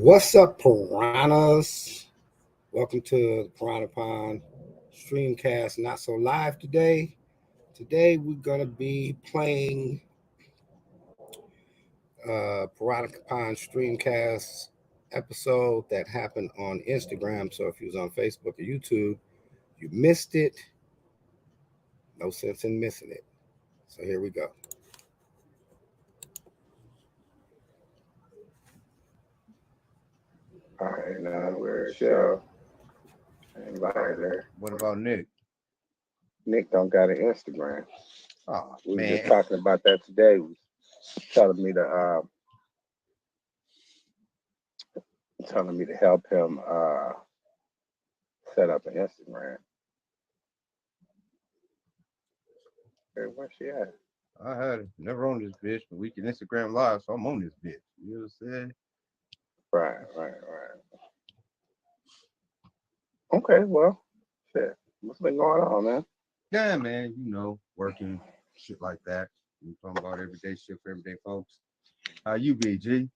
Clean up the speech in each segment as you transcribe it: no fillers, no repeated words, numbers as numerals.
What's up, Piranhas? Welcome to the Piranha Pond StreamCast, not so live today. Today we're going to be playing Piranha Pond StreamCast episode that happened on Instagram. So if you was on Facebook or YouTube, you missed it. No sense in missing it. So here we go. All right, now we're show. Invited. What about Nick? Nick don't got an Instagram. Oh, we man. were just talking about that today. He was telling me to help him set up an Instagram. Hey, where's she at? I had never on this bitch, but we can Instagram live, so I'm on this bitch. You know what I'm saying? Right. Okay, well, shit. What's been going on, man? Yeah, man, you know, working, shit like that. We talking about everyday shit for everyday folks. How you be, G?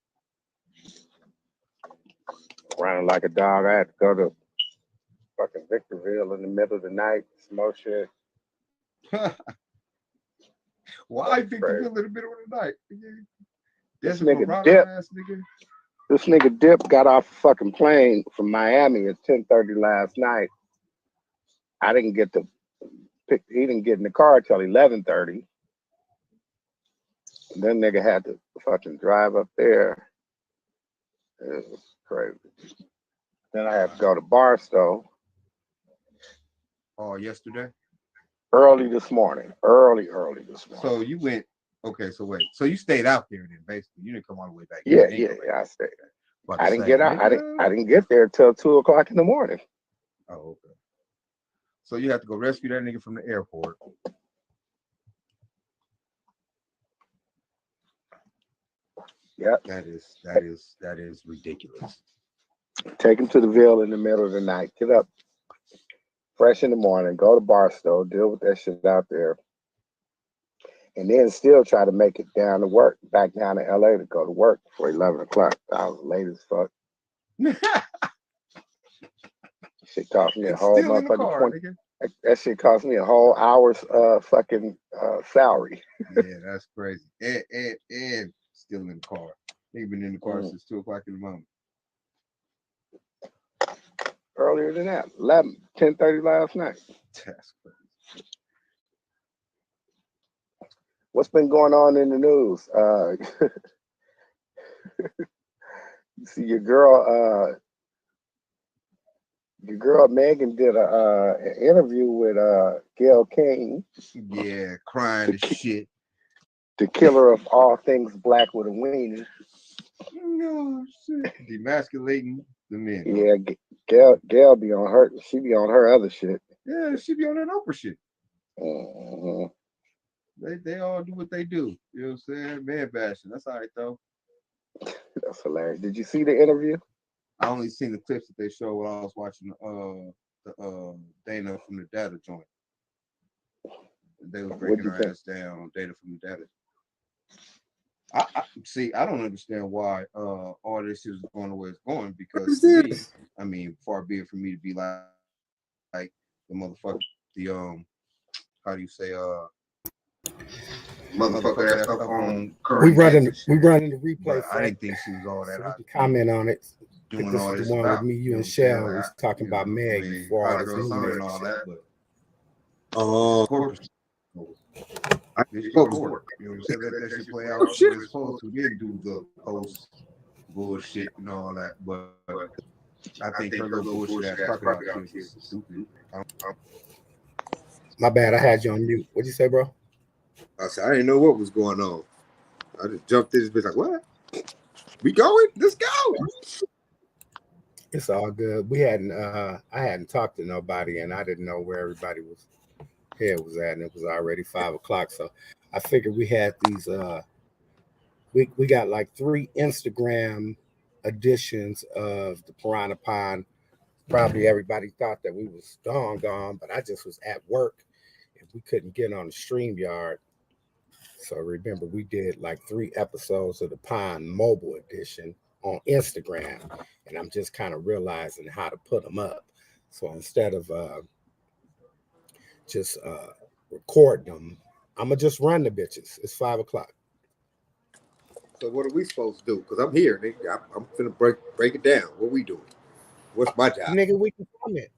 Running like a dog. I had to go to fucking Victorville in the middle of the night, smoke shit. Why Victorville in the middle of the night? This nigga Dip. This nigga Dip got off a fucking plane from Miami at 10:30 last night. I didn't get to pick. He didn't get in the car till 11:30. Then nigga had to fucking drive up there. It was crazy. Then I had to go to Barstow. Oh, yesterday? Early this morning. Early this morning. So you went. Okay, so wait. So you stayed out there then, basically. You didn't come all the way back. Yeah, I stayed. I didn't get out. I didn't get there till 2:00 in the morning. Oh, okay. So you have to go rescue that nigga from the airport. Yep. That is ridiculous. Take him to the Ville in the middle of the night. Get up fresh in the morning. Go to Barstow. Deal with that shit out there. And then still try to make it down to work, back down to LA to go to work before 11 o'clock. I was late as fuck. Shit cost me a whole motherfucking 20. That shit cost me a whole hour's fucking salary. Yeah, that's crazy. And still in the car. They've been in the car since 2:00 in the morning. Earlier than that, 10:30 last night. That's crazy. What's been going on in the news? You see your girl Megan did an interview with Gayle King. Yeah, crying and shit. The killer of all things black with a wiener. No shit. Demasculating the men. Yeah, Gayle be on her. She be on her other shit. Yeah, she be on that Oprah shit. Mm-hmm. They all do what they do. You know what I'm saying? Man bashing. That's all right though. That's hilarious. Did you see the interview? I only seen the clips that they showed while I was watching the Dana from the Data joint. They was breaking her ass down on Data from the Data. I see. I don't understand why all this is going the way it's going, because to me, I mean, far be it for me to be like the motherfucker, how do you say motherfucker that stuff on current. We running the replay. I didn't think she was all that. So we can comment on it. Doing this all is this the one about, with me, you and Shell was talking about Meg before all this and all that, but I did support. You know what I'm saying? That shit play out what it's supposed to. Didn't do the post bullshit and all that, but I think her little bullshit ass crocodile shit is stupid. My bad. I had you on mute. What'd you say, bro? I said I didn't know what was going on. I just jumped in this bitch like, what? We going? Let's go. It's all good. We hadn't I hadn't talked to nobody and I didn't know where everybody was head was at, and it was already 5:00. So I figured we had these we got like 3 Instagram editions of the Piranha Pond. Probably everybody thought that we was gone, but I just was at work and we couldn't get on the StreamYard. So remember, we did like 3 episodes of the Pond Mobile Edition on Instagram, and I'm just kind of realizing how to put them up. So instead of just recording them, I'm gonna just run the bitches. It's 5:00. So what are we supposed to do? Because I'm here, nigga. I'm finna break it down. What we doing? What's my job? Nigga, we can comment.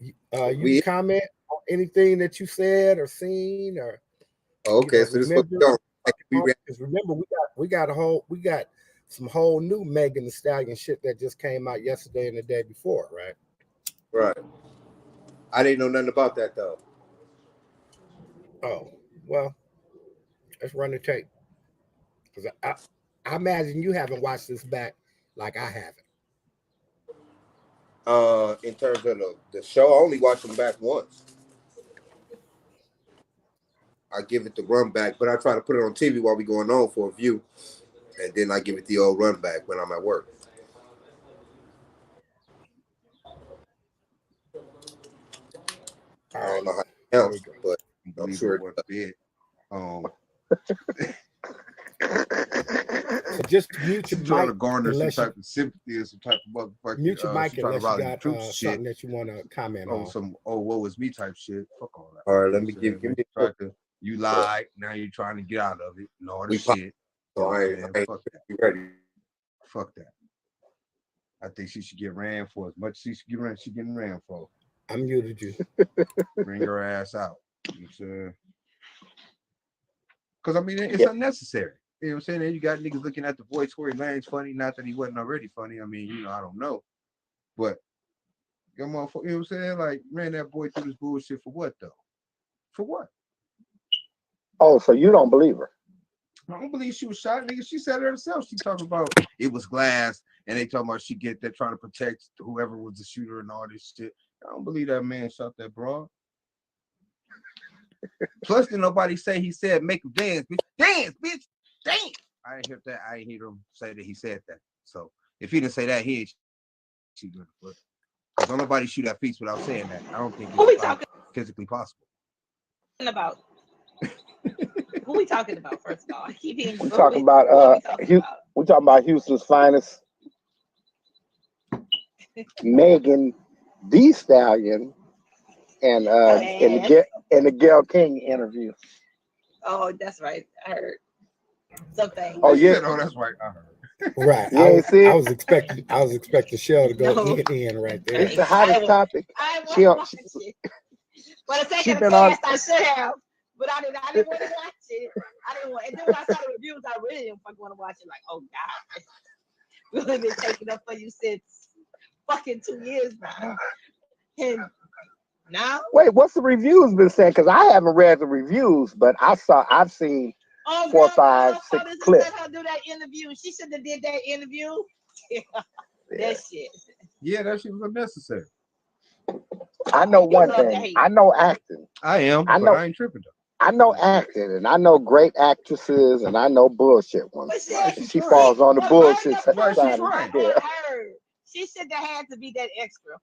You We- can comment on anything that you said or seen or. Oh, okay, so this is what we doing. Because remember, we got some whole new Megan Thee Stallion shit that just came out yesterday and the day before, right? Right. I didn't know nothing about that though. Oh, well, let's run the tape. Because I imagine you haven't watched this back like I haven't. In terms of the show, I only watched them back once. I give it the run back, but I try to put it on TV while we going on for a view, and then I give it the old run back when I'm at work. I don't know how it counts, but I'm sure it was big. So just mute your trying mic to garner some unless type of sympathy or some type of motherfucking. mute your mic she's trying unless to you rally got troops shit. something that you want to comment Oh, on. some woe is me type shit. Fuck all that. All right, let me give me. You lied. Now you're trying to get out of it. And all We this shit. So I ain't Fuck that. you ready. Fuck that. I think she should get ran for as much as she should get ran. She getting ran for. I muted you. Bring her ass out. You know what I'm saying? Because I mean, it's unnecessary. You know what I'm saying? And you got niggas looking at the boy Tory Lanez funny. Not that he wasn't already funny. I mean, you know, I don't know. But you know what I'm saying? Like, ran that boy through this bullshit for what though? For what? Oh, so you don't believe her? I don't believe she was shot, nigga. She said it herself. She talking about it was glass, and they talking about she get that trying to protect whoever was the shooter and all this shit. I don't believe that man shot that broad. Plus, did nobody say he said make him dance, bitch, dance, bitch, dance. I didn't hear that. I didn't hear him say that he said that. So if he didn't say that, he ain't shooting the foot. Because don't nobody shoot at feet without saying that. I don't think it's physically possible. About who we talking about? First of all, we're talking about we're talking about Houston's finest, Megan Thee Stallion, and the Gayle King interview. Oh, that's right. I heard something. Oh yeah. Oh, that's right. I heard. Right. I was expecting Shell to go in right there. It's the hottest topic. I watch it. For the sake of the cast, I should have, but I didn't want to watch it. I didn't want. And then when I saw the reviews, I really didn't fucking want to watch it. Like, oh God, we've been taking up for you since fucking 2 years now. And now, wait, what's the reviews been saying? Because I haven't read the reviews, but I've seen 4, 5, 6 clips. Let her do that interview. She should have did that interview. That shit. Yeah, that shit was unnecessary. I know one thing. I know acting. I ain't tripping though. I know acting, and I know great actresses, and I know bullshit ones. She falls on the bullshit side. She shouldn't have had to be that extra.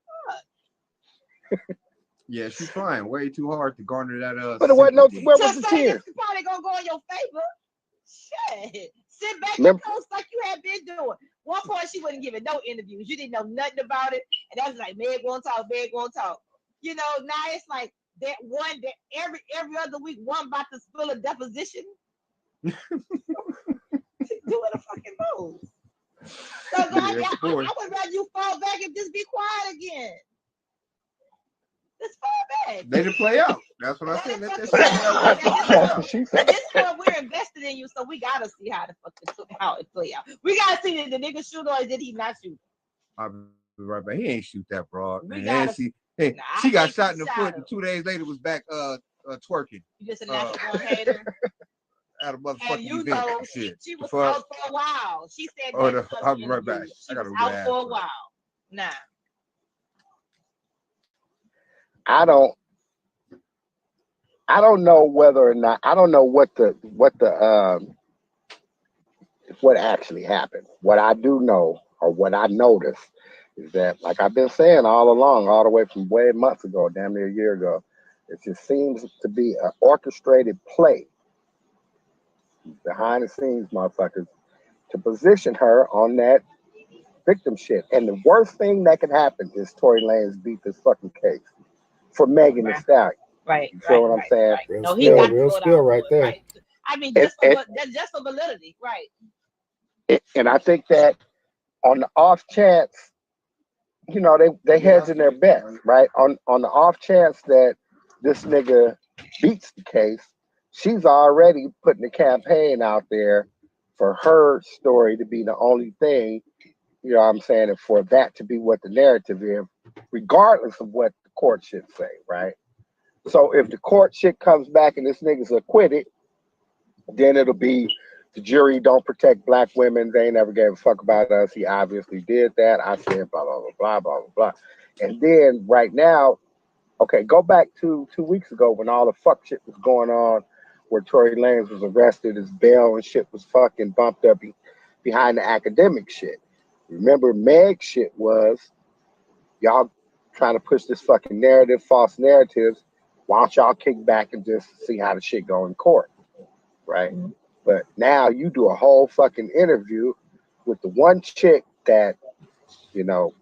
Yeah, she's trying way too hard to garner that. But it wasn't no. Where was the tears? It's probably gonna go in your favor. Shit. Sit back and post like you had been doing. One point she wouldn't give it no interviews. You didn't know nothing about it, and that was like Meg won't talk. You know, now it's like that one that every other week one about to spill a deposition. Doing a fucking move. So I would rather you fall back and just be quiet again. Just fall back. Let it play out. That's what I said. Let that shit play out. This is what we're invested in you, so we gotta see how it play out. We gotta see did the nigga shoot or did he not shoot? I'll be right back. He ain't shoot that broad. Hey, Nah, she I got think shot she in the shot foot, her. and 2 days later was back twerking You just a natural hater. at a And motherfucking you event know, and shit. she The was fuck? out for a while. She said Oh, that no, in I'll other be right back. interviews. She I was gotta go out ask for a her. while. Nah. I don't know whether or not I don't know what actually happened. What I do know, or what I noticed, is that, like I've been saying all along, all the way from way months ago, damn near a year ago, it just seems to be an orchestrated play behind the scenes, motherfuckers, to position her on that victim shit. And the worst thing that could happen is Tory Lanez beat this fucking case for Megan Thee Stallion. Right. You feel what I'm saying? Right. No, he got to real go spill down right for it. there. Right. I mean, And, that's just for validity. Right. and I think that on the off chance, you know, they hedging their bet, right? On the off chance that this nigga beats the case, she's already putting the campaign out there for her story to be the only thing, you know what I'm saying, and for that to be what the narrative is, regardless of what the court should say, right? So if the court shit comes back and this nigga's acquitted, then it'll be the jury don't protect black women. They never gave a fuck about us. He obviously did that. I said blah, blah, blah, blah, blah, blah, blah. And then right now, okay, go back to 2 weeks ago when all the fuck shit was going on, where Tory Lanez was arrested, his bail and shit was fucking bumped up behind the academic shit. Remember, Meg shit was, y'all trying to push this fucking narrative, false narratives. Why don't y'all kick back and just see how the shit go in court, right? Mm-hmm. But now you do a whole fucking interview with the one chick that, you know,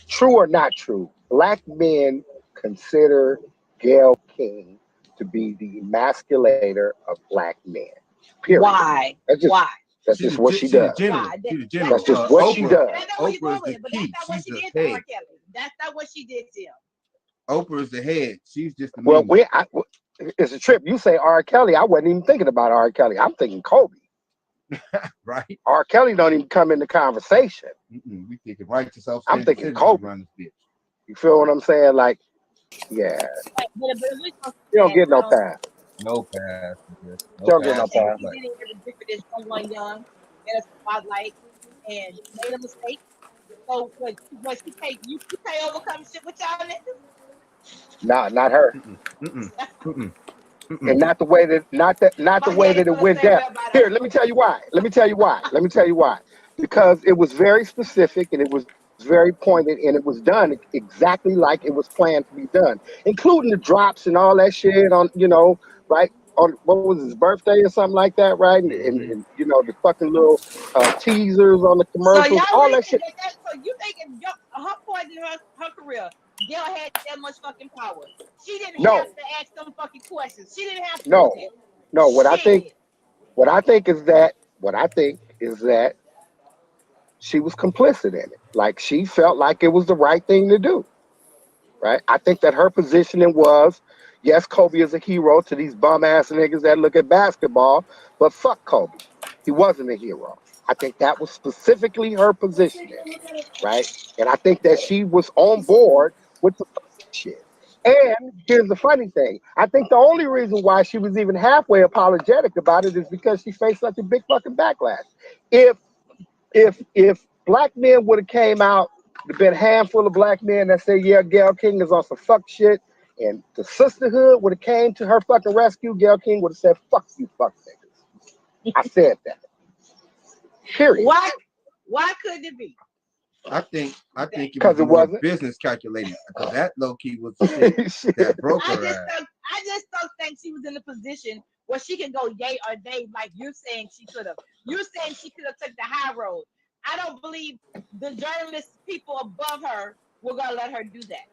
true or not true, black men consider Gayle King to be the emasculator of black men. Period. Why? Why? That's just what she does. That's just what she does. Oprah's the key. She's the head. That's not what she did to him. Oprah's the head. She's just the well. It's a trip. You say R. Kelly. I wasn't even thinking about R. Kelly. I'm thinking Kobe. Right. R. Kelly don't even come in the conversation. We thinking righteous. I'm thinking Kobe. You feel what I'm saying? Like, yeah. But you don't get no pass. No pass. You don't get no pass. He didn't get the difference someone young in a spotlight and made a mistake. So what she pay? You pay overcome shit with y'all niggas? Not her. And not the way that it went down. Here, let me tell you why. Because it was very specific and it was very pointed and it was done exactly like it was planned to be done, including the drops and all that shit on, you know, right? On what was his birthday or something like that, right? And you know, the fucking little teasers on the commercials, so all that shit. So you thinking her point in her career, Gayle had that much fucking power. She didn't have to ask them fucking questions. She didn't have to do that. No, what I think is that she was complicit in it. Like, she felt like it was the right thing to do. Right? I think that her positioning was, yes, Kobe is a hero to these bum ass niggas that look at basketball, but fuck Kobe. He wasn't a hero. I think that was specifically her positioning, right? And I think that she was on board with the shit. And here's the funny thing. I think the only reason why she was even halfway apologetic about it is because she faced such a big fucking backlash. If black men would have came out, there'd been a handful of black men that say, yeah, Gayle King is on some fuck shit, and the sisterhood would have came to her fucking rescue, Gayle King would have said, fuck you, fuck niggas. I said that. Period. Why couldn't it be? I think it was more business calculating, because that low key was the shit that broke her ass. I just don't think she was in a position where she can go yay or nay, like you're saying she could have. You're saying she could have took the high road. I don't believe the journalist people above her were gonna let her do that.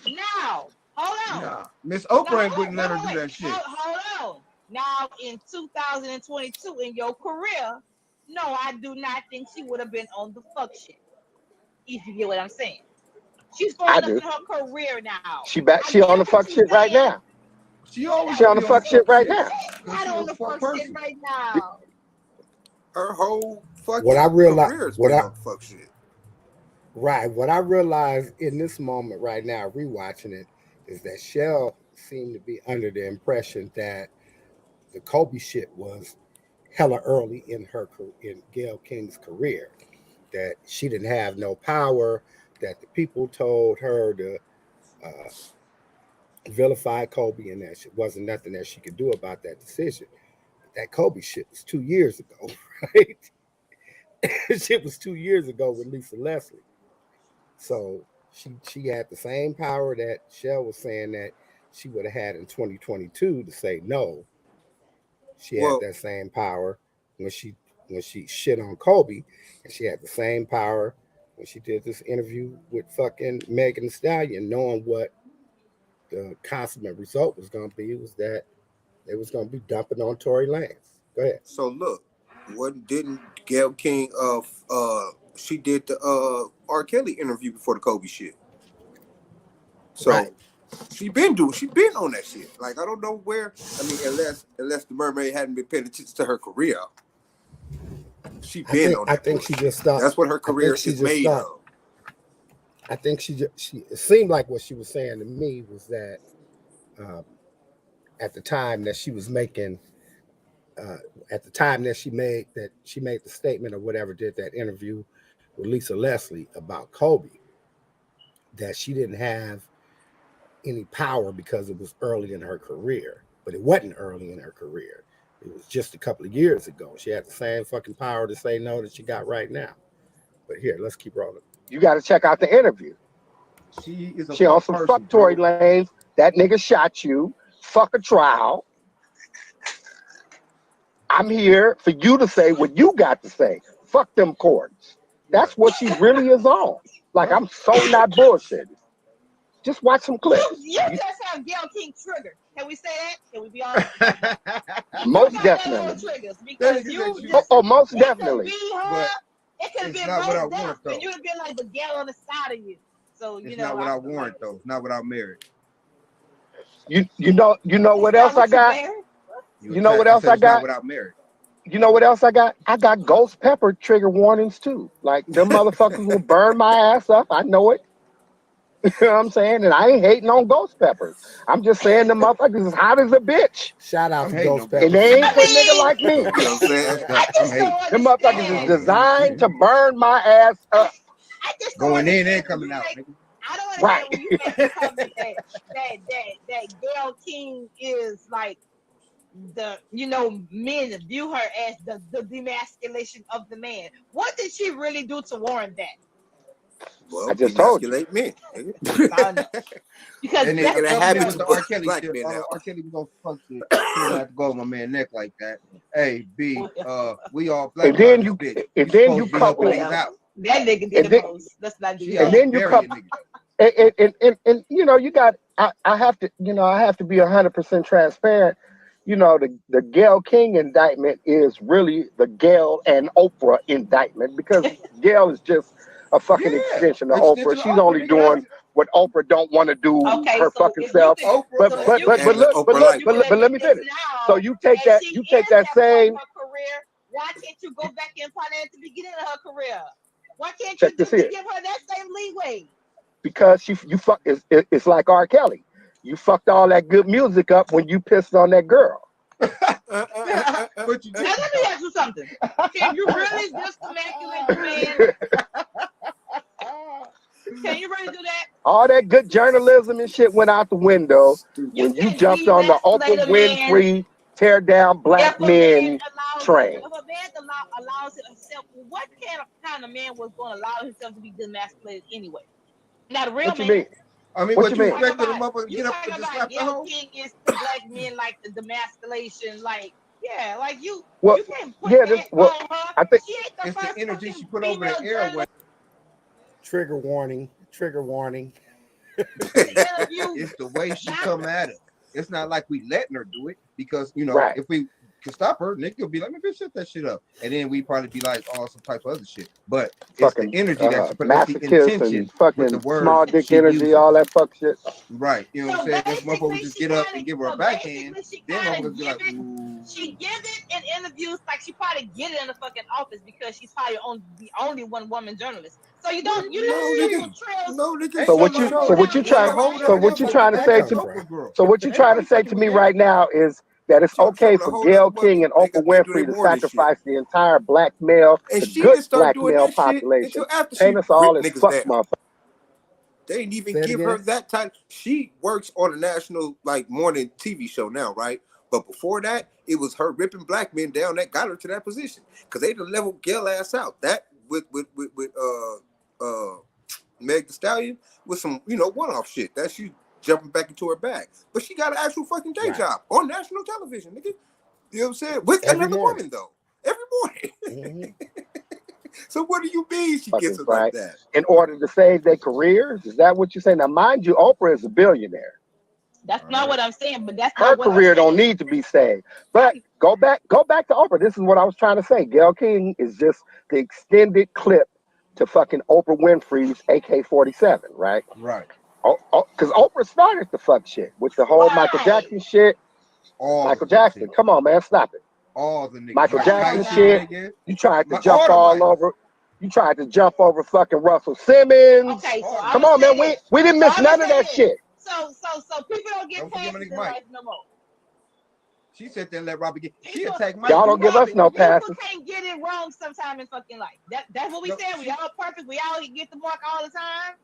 Now, hold on. Nah, Miss Oprah wouldn't let her do that shit. Hold on. Now, in 2022, in your career, no, I do not think she would have been on the fuck shit. If you get what I'm saying. She's going up in her career now. She on the fuck shit right now. She always on the fuck shit right now. Not on the fuck shit right now. Her whole fucking what I realized, career is on fuck shit. Right. What I realized in this moment right now, rewatching it, is that Shell seemed to be under the impression that the Kobe shit was hella early in in Gayle King's career. That she didn't have no power. That the people told her to uh, vilify Kobe, and that shit wasn't nothing that she could do about that decision. That Kobe shit was 2 years ago, right? Shit was 2 years ago with Lisa Leslie. So she had the same power that Shell was saying that she would have had in 2022 to say no. She had Well, that same power when she shit on Kobe, and she had the same power when she did this interview with fucking Megan Thee Stallion, knowing what the consummate result was going to be was that they was going to be dumping on Tory Lanez. Go ahead. so look, what didn't Gayle King she did the R. Kelly interview before the Kobe shit. Right. So she been on that shit. Like I don't know where. I mean, unless the mermaid hadn't been paying attention to her career, she been on I that. think she just thought That's what her career she is just made thought. of. I think she it seemed like what she was saying to me was that um, at the time that she was making uh, at the time that she made the statement or whatever, did that interview with Lisa Leslie about Kobe, that she didn't have any power because it was early in her career. But it wasn't early in her career. It was just a couple of years ago. She had the same fucking power to say no that she got right now. But here, let's keep rolling. You got to check out the interview. She is a She on fuck some person, fuck Tory bro. Lanez. That nigga shot you. Fuck a trial. I'm here for you to say what you got to say. Fuck them courts. Right. That's what she really is on. Like, Right. I'm so not bullshitting. Just watch some clips. You just have Gayle King triggered. Can we say that? Can we be honest? Most You got definitely. those triggers because That you nigga just Most it could definitely. be her. But It could have it's been not what I Rose want, Death, though. and you'd have been like the gal on the side of you. So It's not what I want, though. It's not what I'm married. You know what else I got? You know what else I It's not got? what I'm married. You know what else I got? I got ghost pepper trigger warnings too. Like them motherfuckers will burn my ass up. I know it. You know what I'm saying? And I ain't hating on ghost peppers. I'm just saying the motherfuckers is hot as a bitch. Shout out I'm to hating Ghost on Pepper. And they ain't I for a nigga mean, like me. You know what I'm saying? I I'm just hating. don't Them motherfuckers is understand. designed to burn my ass up. I just don't Going in understand and when coming you out, make. nigga. I don't Right. understand when you make the comment that Gayle King is like men view her as the demasculation of the man. What did she really do to warrant that? Well, I just told you. demasculate men. I know. Because And that's it Nigga, up there habits with the of R. Kelly black shit. men now. R. Kelly was gonna fuck shit. He don't have to go on my man neck like that. Hey, B, we all black. And then this you bitch. and then you supposed to be helping couple niggas out. that nigga did and the then, most. Let's not do She that. and then you bury a couple nigga. and you know you got I have to I have to be 100% transparent. You know the Gayle King indictment is really the Gayle and Oprah indictment because Gayle is just a fucking Yeah, extension of extension Oprah. of She's Oprah, only nigga. doing what Oprah don't want to do Okay, her so fucking if you self. can, Oprah, so if you can And the Oprah life. manipulate Let me this finish. now, So you take and that she you take is that at point same in her career, why can't you go back in finance at the beginning of her career? Why can't check you this just here give her that same leeway? because you fuck it's like R. Kelly. You fucked all that good music up when you pissed on that girl. What you Now did? let me ask you something. Can you really just immaculate the man? Can you really do that? All that good journalism and shit went out the window You when you can't jumped on the demasculate Oprah a man Winfrey tear down black if a man men allows train. allows himself. What kind of man was going to allow himself to be demasculated anyway? Not a real What you man. mean? I mean, What what you you mean? expected a motherfucker to You get up talking and just about slap the Gayle hoe? King is to black men like the demasculation, like yeah, like you Well, can't put yeah, that well, on her. I think She ain't the It's the first energy she fucking put over female the airway. Trigger warning. Trigger warning. interview. It's the way she come at it. It's not like we letting her do it because right. if we can stop her, nigga will be like, man, bitch, shut that shit up, and then we probably be like, oh, some type of other shit. But it's the Fucking energy that she put. It's the masochist intention and with the fucking words small dick she energy, uses. all that fuck shit. Right, you know what I'm So saying? This motherfucker basically, just get up and give her a backhand. she Then kind motherfucker of be give like, it. ooh. She gives it, and interviews, like she probably get it in the fucking office because she's probably the only one woman journalist. So you don't trails. No, nigga. So what you trying to say to me right now is that it's okay for Gayle King and Oprah Winfrey to sacrifice the entire black male, the good black male population, paint us all as fuck motherfuckers. They didn't even give her that title. She works on a national morning TV show now, right? But before that, it was her ripping black men down that got her to that position. Because they done leveled Gayle ass out. That with Meg the Stallion with some one-off shit that she jumping back into her bag. But she got an actual fucking day job on national television, nigga. You know what I'm saying? With another woman though. Every morning. So what do you mean she gets it like that? In order to save their careers? Is that what you're saying? Now, mind you, Oprah is a billionaire. That's not what I'm saying, but that's her career don't need to be saved. But go back to Oprah. This is what I was trying to say. Gayle King is just the extended clip to fucking Oprah Winfrey's AK-47, right? Right. Because Oprah started the fuck shit with the whole Michael Jackson shit. Michael Jackson, come on, man, stop it. All the niggas. Michael Jackson shit. You tried to jump all over. You tried to jump over fucking Russell Simmons. Okay, so come on, man. We didn't miss none of that shit. So people don't get passes in life no more. She said that let Robbie get. She attacked Mike. Y'all don't give us no passes. People can't get it wrong sometime in fucking life. That's what we saying. We all perfect. We all get the mark all the time.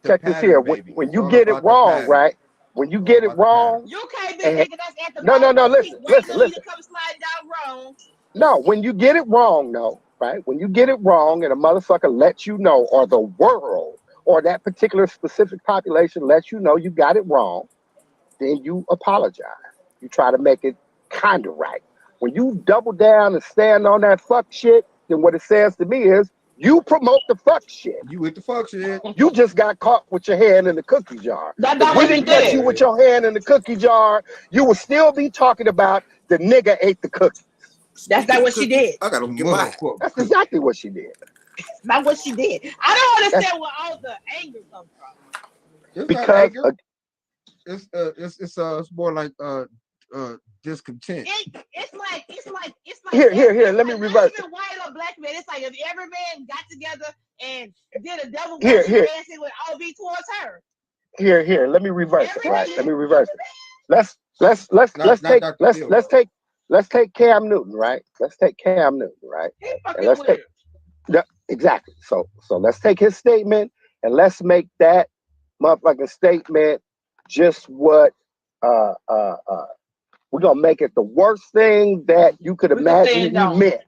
Check this here. When you get it wrong, right? When you get it wrong, you can't be thinking that's at the no. Listen. Come sliding down wrong. No, when you get it wrong, no, right? When you get it wrong and a motherfucker lets you know, or the world, or that particular specific population lets you know you got it wrong, then you apologize. You try to make it kind of right. When you double down and stand on that fuck shit, then what it says to me is you promote the fuck shit. You with the fuck shit. You just got caught with your hand in the cookie jar. If we didn't catch you with your hand in the cookie jar, you would still be talking about the nigga ate the cookies. That's not what she did. I gotta get my. That's exactly what she did. Not what she did. I don't understand where all the anger comes from. Because it's more like discontent. It's like here. Let me reverse. Even white or black man, it's like if every man got together and did a double here. dancing with all be towards her. Here. Let me reverse it. Right. Let me reverse it. Let's take Cam Newton, right? Let's take Cam Newton, right? And let's take exactly. So let's take his statement and let's make that motherfucking statement just what we're gonna make it the worst thing that you could imagine he meant.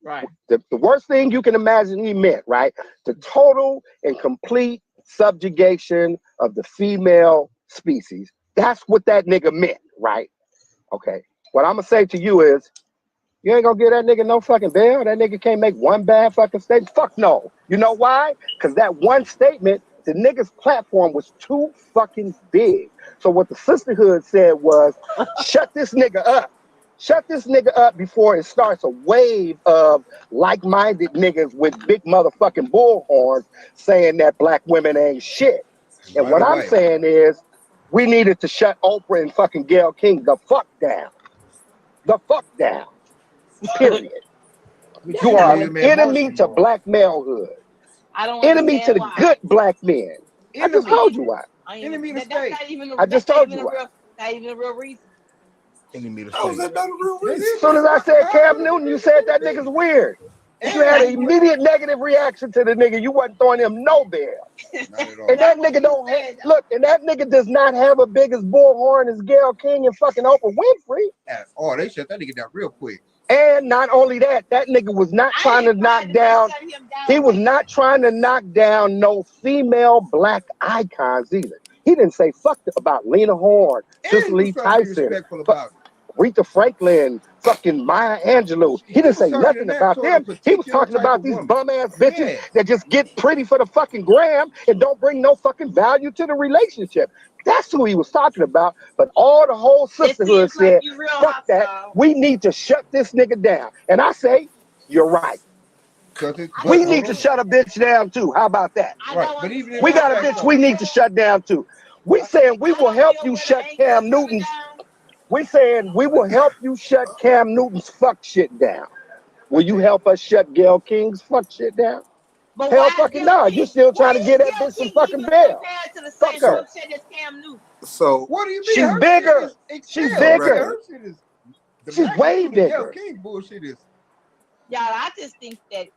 Right. The worst thing you can imagine he meant, right? The total and complete subjugation of the female species. That's what that nigga meant, right? Okay. What I'm gonna say to you is, you ain't gonna give that nigga no fucking bail. That nigga can't make one bad fucking statement. Fuck no. You know why? Because that one statement, the nigga's platform was too fucking big. So what the sisterhood said was, shut this nigga up. Shut this nigga up before it starts a wave of like-minded niggas with big motherfucking bullhorns saying that black women ain't shit. And what I'm saying is, we needed to shut Oprah and fucking Gayle King the fuck down. The fuck down. Period. You are an enemy to black malehood. I don't enemy to the good black men. I just told you why. Enemy to state. I just told you why. Not even a real reason. Enemy to How is that not a real reason? As soon as I said Cam Newton, you said that nigga's weird. And you had an immediate negative reaction to the nigga. You wasn't throwing him no bail. And that nigga don't have, look, and that nigga does not have a big as bullhorn as Gayle King and fucking Oprah Winfrey. Oh, they shut that nigga down real quick. And not only that, that nigga was not trying to knock down, he was not trying to knock down no female black icons either. He didn't say fuck about Lena Horne, Cicely Tyson, Aretha Franklin, fucking Maya Angelou. He didn't say nothing about them. He was talking about these bum-ass bitches that just get pretty for the fucking gram and don't bring no fucking value to the relationship. That's who he was talking about. But all the whole sisterhood said, fuck that. We need to shut this nigga down. And I say, you're right. We need to shut a bitch down too. How about that? We got a bitch we need to shut down too. We saying we will help you shut Cam Newton's. We saying we will help you shut Cam Newton's fuck shit down. Will you help us shut Gayle King's fuck shit down? But Hell why fucking Gayle no. King? You still Why trying to is get that Gayle bitch some King fucking even bail. compared to the Fuck same her. bullshit as Cam Newton? So What do you mean? She's Her bigger. shit is She's excel. bigger. Her shit is the She's way magnitude of Gayle bigger. King bullshit is. Y'all, I just think that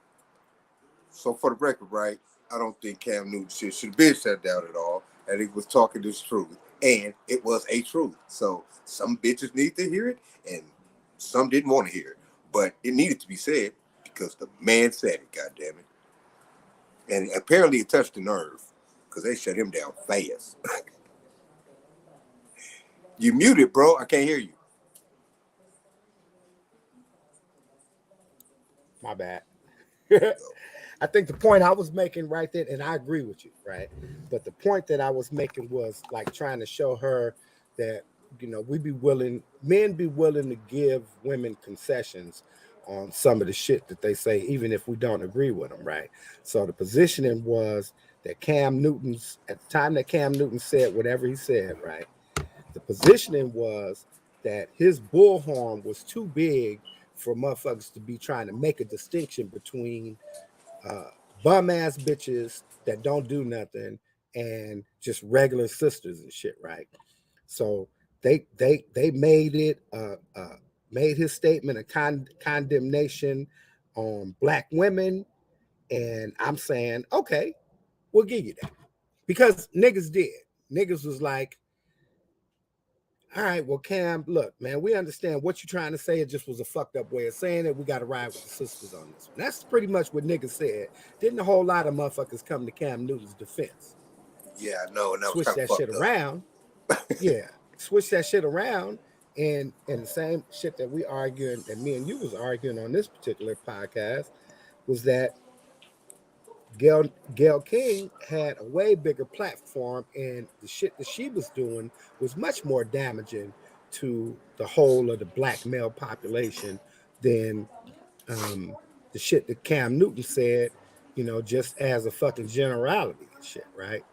So for the record, right, I don't think Cam Newton shit should have been shut down at all. And he was talking this truth. And it was a truth. So some bitches need to hear it and some didn't want to hear it. But it needed to be said because the man said it, goddammit. And apparently it touched the nerve because they shut him down fast. You muted, bro. I can't hear you. My bad. I think the point I was making right there, and I agree with you, right? But the point that I was making was like trying to show her that, you know, men be willing to give women concessions on some of the shit that they say, even if we don't agree with them, right? So the positioning was that at the time that Cam Newton said whatever he said, right? The positioning was that his bullhorn was too big for motherfuckers to be trying to make a distinction between bum ass bitches that don't do nothing and just regular sisters and shit, right? So they made it made his statement a condemnation on black women, and I'm saying, okay, we'll give you that because niggas did. Niggas was like, all right, well, Cam, look, man, we understand what you're trying to say. It just was a fucked up way of saying it. We got to ride with the sisters on this one. That's pretty much what niggas said. Didn't a whole lot of motherfuckers come to Cam Newton's defense? Yeah, I know, and that was Switch kind that of shit fucked up. around. Yeah, switch that shit around. And the same shit that we arguing, that me and you was arguing on this particular podcast, was that Gayle King had a way bigger platform, and the shit that she was doing was much more damaging to the whole of the black male population than the shit that Cam Newton said, you know, just as a fucking generality and shit, right?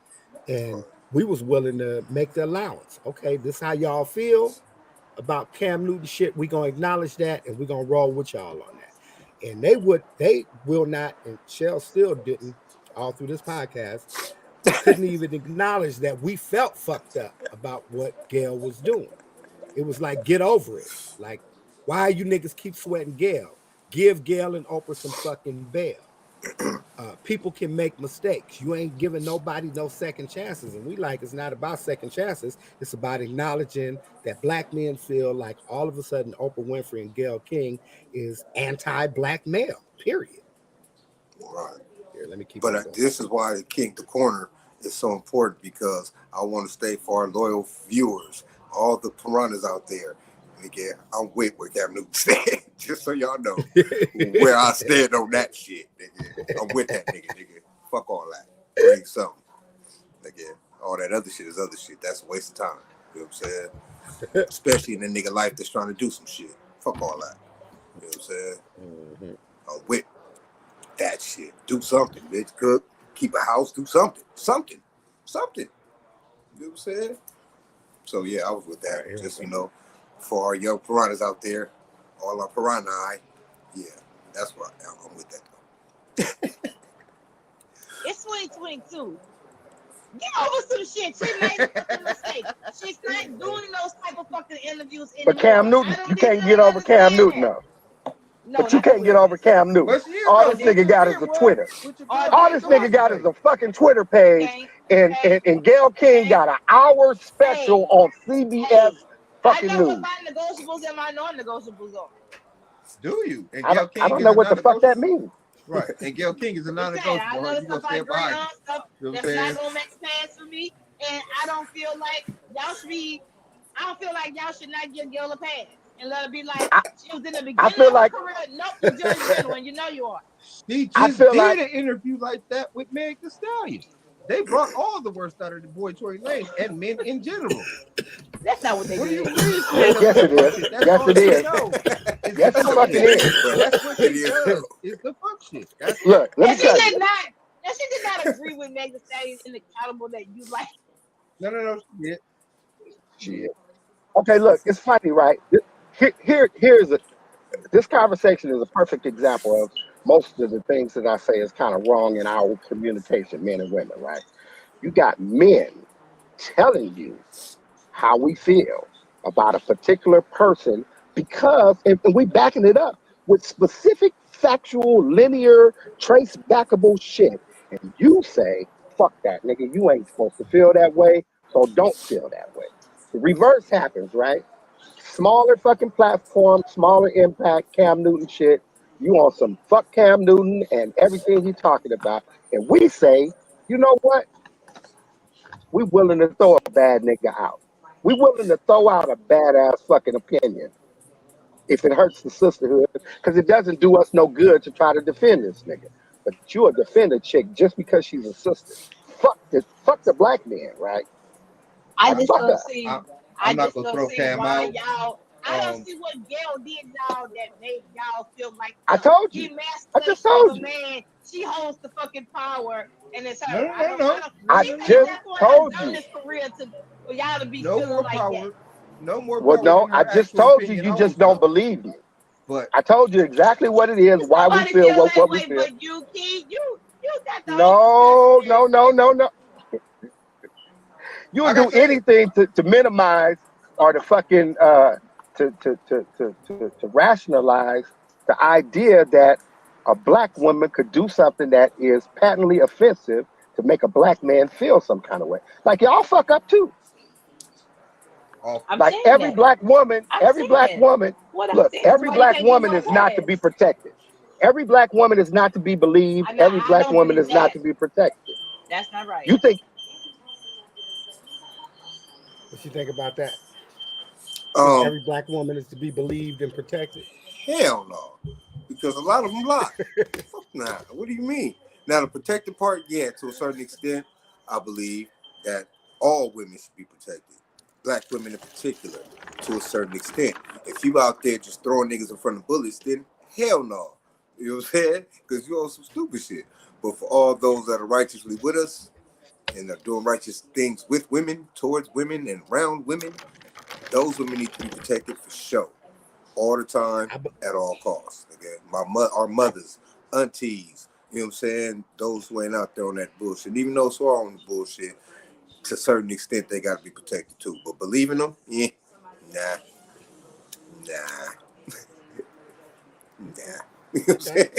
And we was willing to make the allowance. Okay, this is how y'all feel about Cam Newton shit. We're gonna acknowledge that and we're gonna roll with y'all on that. And they will not, and Shell still didn't all through this podcast, couldn't even acknowledge that we felt fucked up about what Gayle was doing. It was like, get over it. Like, why you niggas keep sweating Gayle? Give Gayle and Oprah some fucking bail. People can make mistakes. You ain't giving nobody no second chances. And we like, it's not about second chances. It's about acknowledging that black men feel like all of a sudden Oprah Winfrey and Gayle King is anti-black male, period. Right. Here, let me keep But on going. this is why the King the Corner is so important because I want to stay for our loyal viewers, all the piranhas out there. Again, I'm with what Cam Newton said, just so y'all know where I stand on that shit, nigga. I'm with that nigga. Fuck all that. Bring something. Again, all that other shit is other shit. That's a waste of time. You know what I'm saying? Especially in a nigga life that's trying to do some shit. Fuck all that. You know what I'm saying? Mm-hmm. I'm with that shit. Do something, bitch. Cook, keep a house, do something. Something. You know what I'm saying? So yeah, I was with that. Right, just, you know, for our young piranhas out there, all our piranha, yeah, that's what I'm with that though. it's 2022. Get over some shit. She made a fucking mistake. She's not doing those type of fucking interviews anymore. But Cam Newton, you can't get over Cam Newton though. No, but you can't get over Cam Newton. All this nigga got is a Twitter. All this nigga got is a fucking Twitter page. And Gayle King got an hour special on CBS fucking news. I know what my negotiables and my non-negotiables are. Do you? And I don't know what the fuck that means. Right. And Gayle King is a non-negotiable. I know stuff I agree on, stuff that's not gonna make sense for me. And I don't feel like y'all should be, I don't feel like y'all should not give Gayle a pass and let her be like, she was in the beginning of her career. Nope, you're judgmental and you know you are. She just did an interview like that with Meg Thee Stallion. They brought all the worst out of the boy Tory Lanez and men in general. That's not what they did. Yes, it is. Yes, it is. Yes, it fucking is. That's what she does. Is the fuck shit. Look, let me tell you. She did not agree with Meg Thee Stallion in the caliber that you like. No, she did. Shit. Okay, look, it's funny, right? This conversation is a perfect example of most of the things that I say is kind of wrong in our communication, men and women, right? You got men telling you how we feel about a particular person because, and we backing it up with specific factual, linear, trace backable shit. And you say, fuck that, nigga, you ain't supposed to feel that way, so don't feel that way. The reverse happens, right? Smaller fucking platform, smaller impact, Cam Newton shit. You on some fuck Cam Newton and everything he's talking about. And we say, you know what? We willing to throw a bad nigga out. We willing to throw out a badass fucking opinion if it hurts the sisterhood, because it doesn't do us no good to try to defend this nigga. But you a defender chick just because she's a sister. Fuck the black man, right? I Like just fuck don't her. see. I'm I not just gonna don't throw see Cam why out. y'all. I don't Um, see what Gayle did y'all that made y'all feel like I told you. I just emasculation of told a you. man. She holds the fucking power, and it's no, her. no, I no, don't. I no, don't. no, I no, She no, paved just no. that for her told you. journalist career for y'all to be No feeling more like that. power. No more Well, power no, than I her just actual told you. opinion You just holds, don't though. believe me. But I told you exactly what it is, why we Nobody feel feel that what we way, feel. but you, Key. You got the whole No, compassionate. no, no, no, no. You would like I do said, anything to minimize or to fucking to rationalize the idea that a black woman could do something that is patently offensive to make a black man feel some kind of way. Like y'all fuck up too. off. I'm Like saying that. I'm every saying black that. woman, What I'm look, saying is every why you black can't give woman her a is not to be pass. protected. Every black woman is not to be believed. Every I black don't woman believe is not that. to be protected. That's not right. You think What you think about that? Think Um, every black woman is to be believed and protected? hell no, because a lot of them lie. Fuck nah. What do you mean? Now the protected part, yeah, to a certain extent, I believe that all women should be protected. Black women in particular, to a certain extent. If you out there just throwing niggas in front of bullets, then hell no. You know what I'm saying? Because you on some stupid shit. But for all those that are righteously with us and are doing righteous things with women, towards women, and around women, those women need to be protected for sure, all the time, I, be- at all costs. Okay, our I mothers, aunties, you know what I'm saying? Those who ain't out there on that bullshit, even those who are on the bullshit, to a certain extent, they got to be protected too. But believing them, yeah, nah, nah, nah. You know what I'm okay. saying?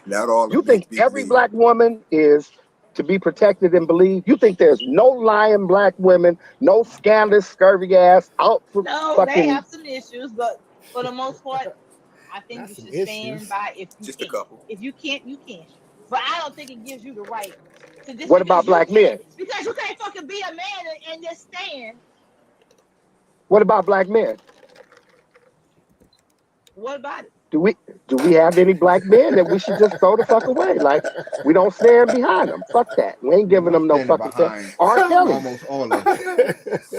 Not all of you them need think to be every believed. black woman is to be protected and believed? You think there's no lying black women, no scandalous, scurvy ass out for No, they fucking have some issues, but for the most part, I think Not you some should stand issues. by if you Just a can. couple. If you can't, you can't. But I don't think it gives you the right to just what about black men? because you can't fucking be a man and just stand. What about black men? What about it? Do we do we have any black men that we should just throw the fuck away? Like we don't stand behind them. Fuck that. We ain't giving I'm them no standing fucking chance. behind R. Kelly. almost all of them.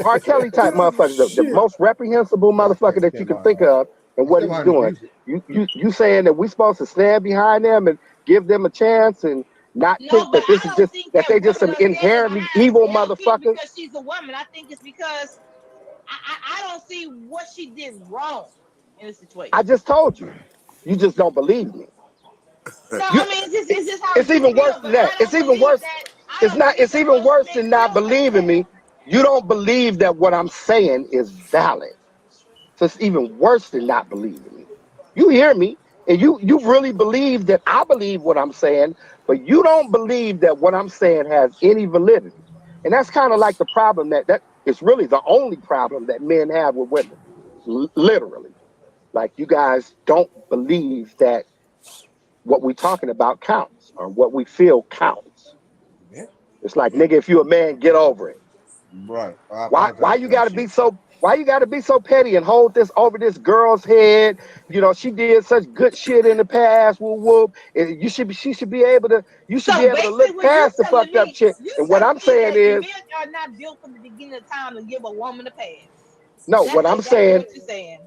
R. Kelly type motherfucker, the Shit. most reprehensible Yeah, motherfucker that you stand can behind think all of them. of, and I what stand he's behind his doing. music. You saying that we supposed to stand behind them and give them a chance and not think No, but that this I is don't just think that that they just women some are standing inherently behind evil Gail King motherfuckers? because she's a woman. I think it's because I don't see what she did wrong in this I situation. just told you. You just don't believe me. No, You I mean it's just how it's you even worse feel, than but that. It's even worse. I don't believe It's that even most worse men than not feel like believing that. me. You don't believe that what I'm saying is valid. So it's even worse than not believing me. You hear me, and you really believe that I believe what I'm saying, but you don't believe that what I'm saying has any validity. And that's kind of like the problem that is really the only problem that men have with women. Literally. Like you guys don't believe that what we're talking about counts or what we feel counts. Yeah, It's like, nigga, if you a man, get over it. right. I Why apologize you for that gotta be shit. so why you gotta be so petty and hold this over this girl's head? You know, she did such good shit in the past, whoop whoop. And she should be able to you should be So able to basically, look past the fucked up shit. And what I'm saying that is, men are not built from the beginning of time to give a woman a pass. no, That's what I'm exactly saying, what you're saying.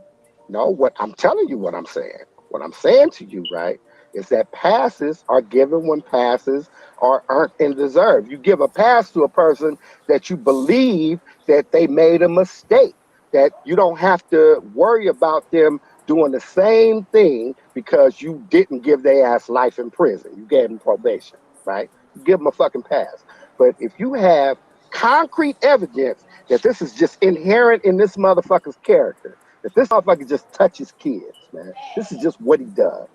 no, what I'm telling you what I'm saying. What I'm saying to you, right, is that passes are given when passes are earned and deserved. You give a pass to a person that you believe that they made a mistake. that you don't have to worry about them doing the same thing because you didn't give their ass life in prison. You gave them probation, right? You give them a fucking pass. But if you have concrete evidence that this is just inherent in this motherfucker's character, that this motherfucker just touches kids, man. This is just what he does.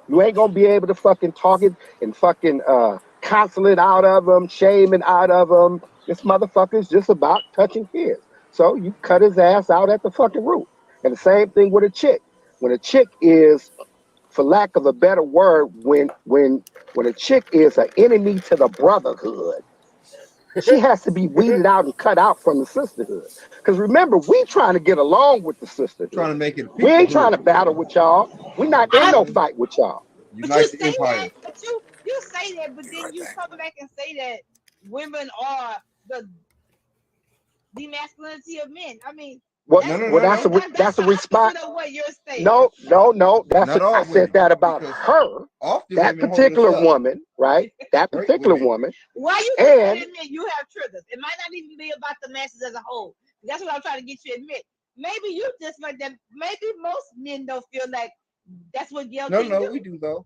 You ain't gonna be able to fucking talk it and fucking counsel it out of them, shame it out of them. This motherfucker is just about touching kids. So you cut his ass out at the fucking root. And the same thing with a chick. When a chick is, for lack of a better word, when a chick is an enemy to the brotherhood, she has to be weeded out and cut out from the sisterhood. Because remember, we trying to get along with the sisterhood. Trying to make it. We ain't trying to battle with y'all. We not in no fight with y'all. You But you like the say empire. that, but you say that, but then you come back and say that women are the demasculinity of men. I mean, What? No, no, Well, no, no. that's a response. Of what you're saying. No. That's Not all I said women, that about because her, often that women hold us particular up. woman, right? That Great particular women. woman. Why you And- just admit you have triggers? It might not even be about the masses as a whole. That's what I'm trying to get you to admit. Maybe you just like that. Maybe most men don't feel like that's what Gayle No, can no, do. we do though.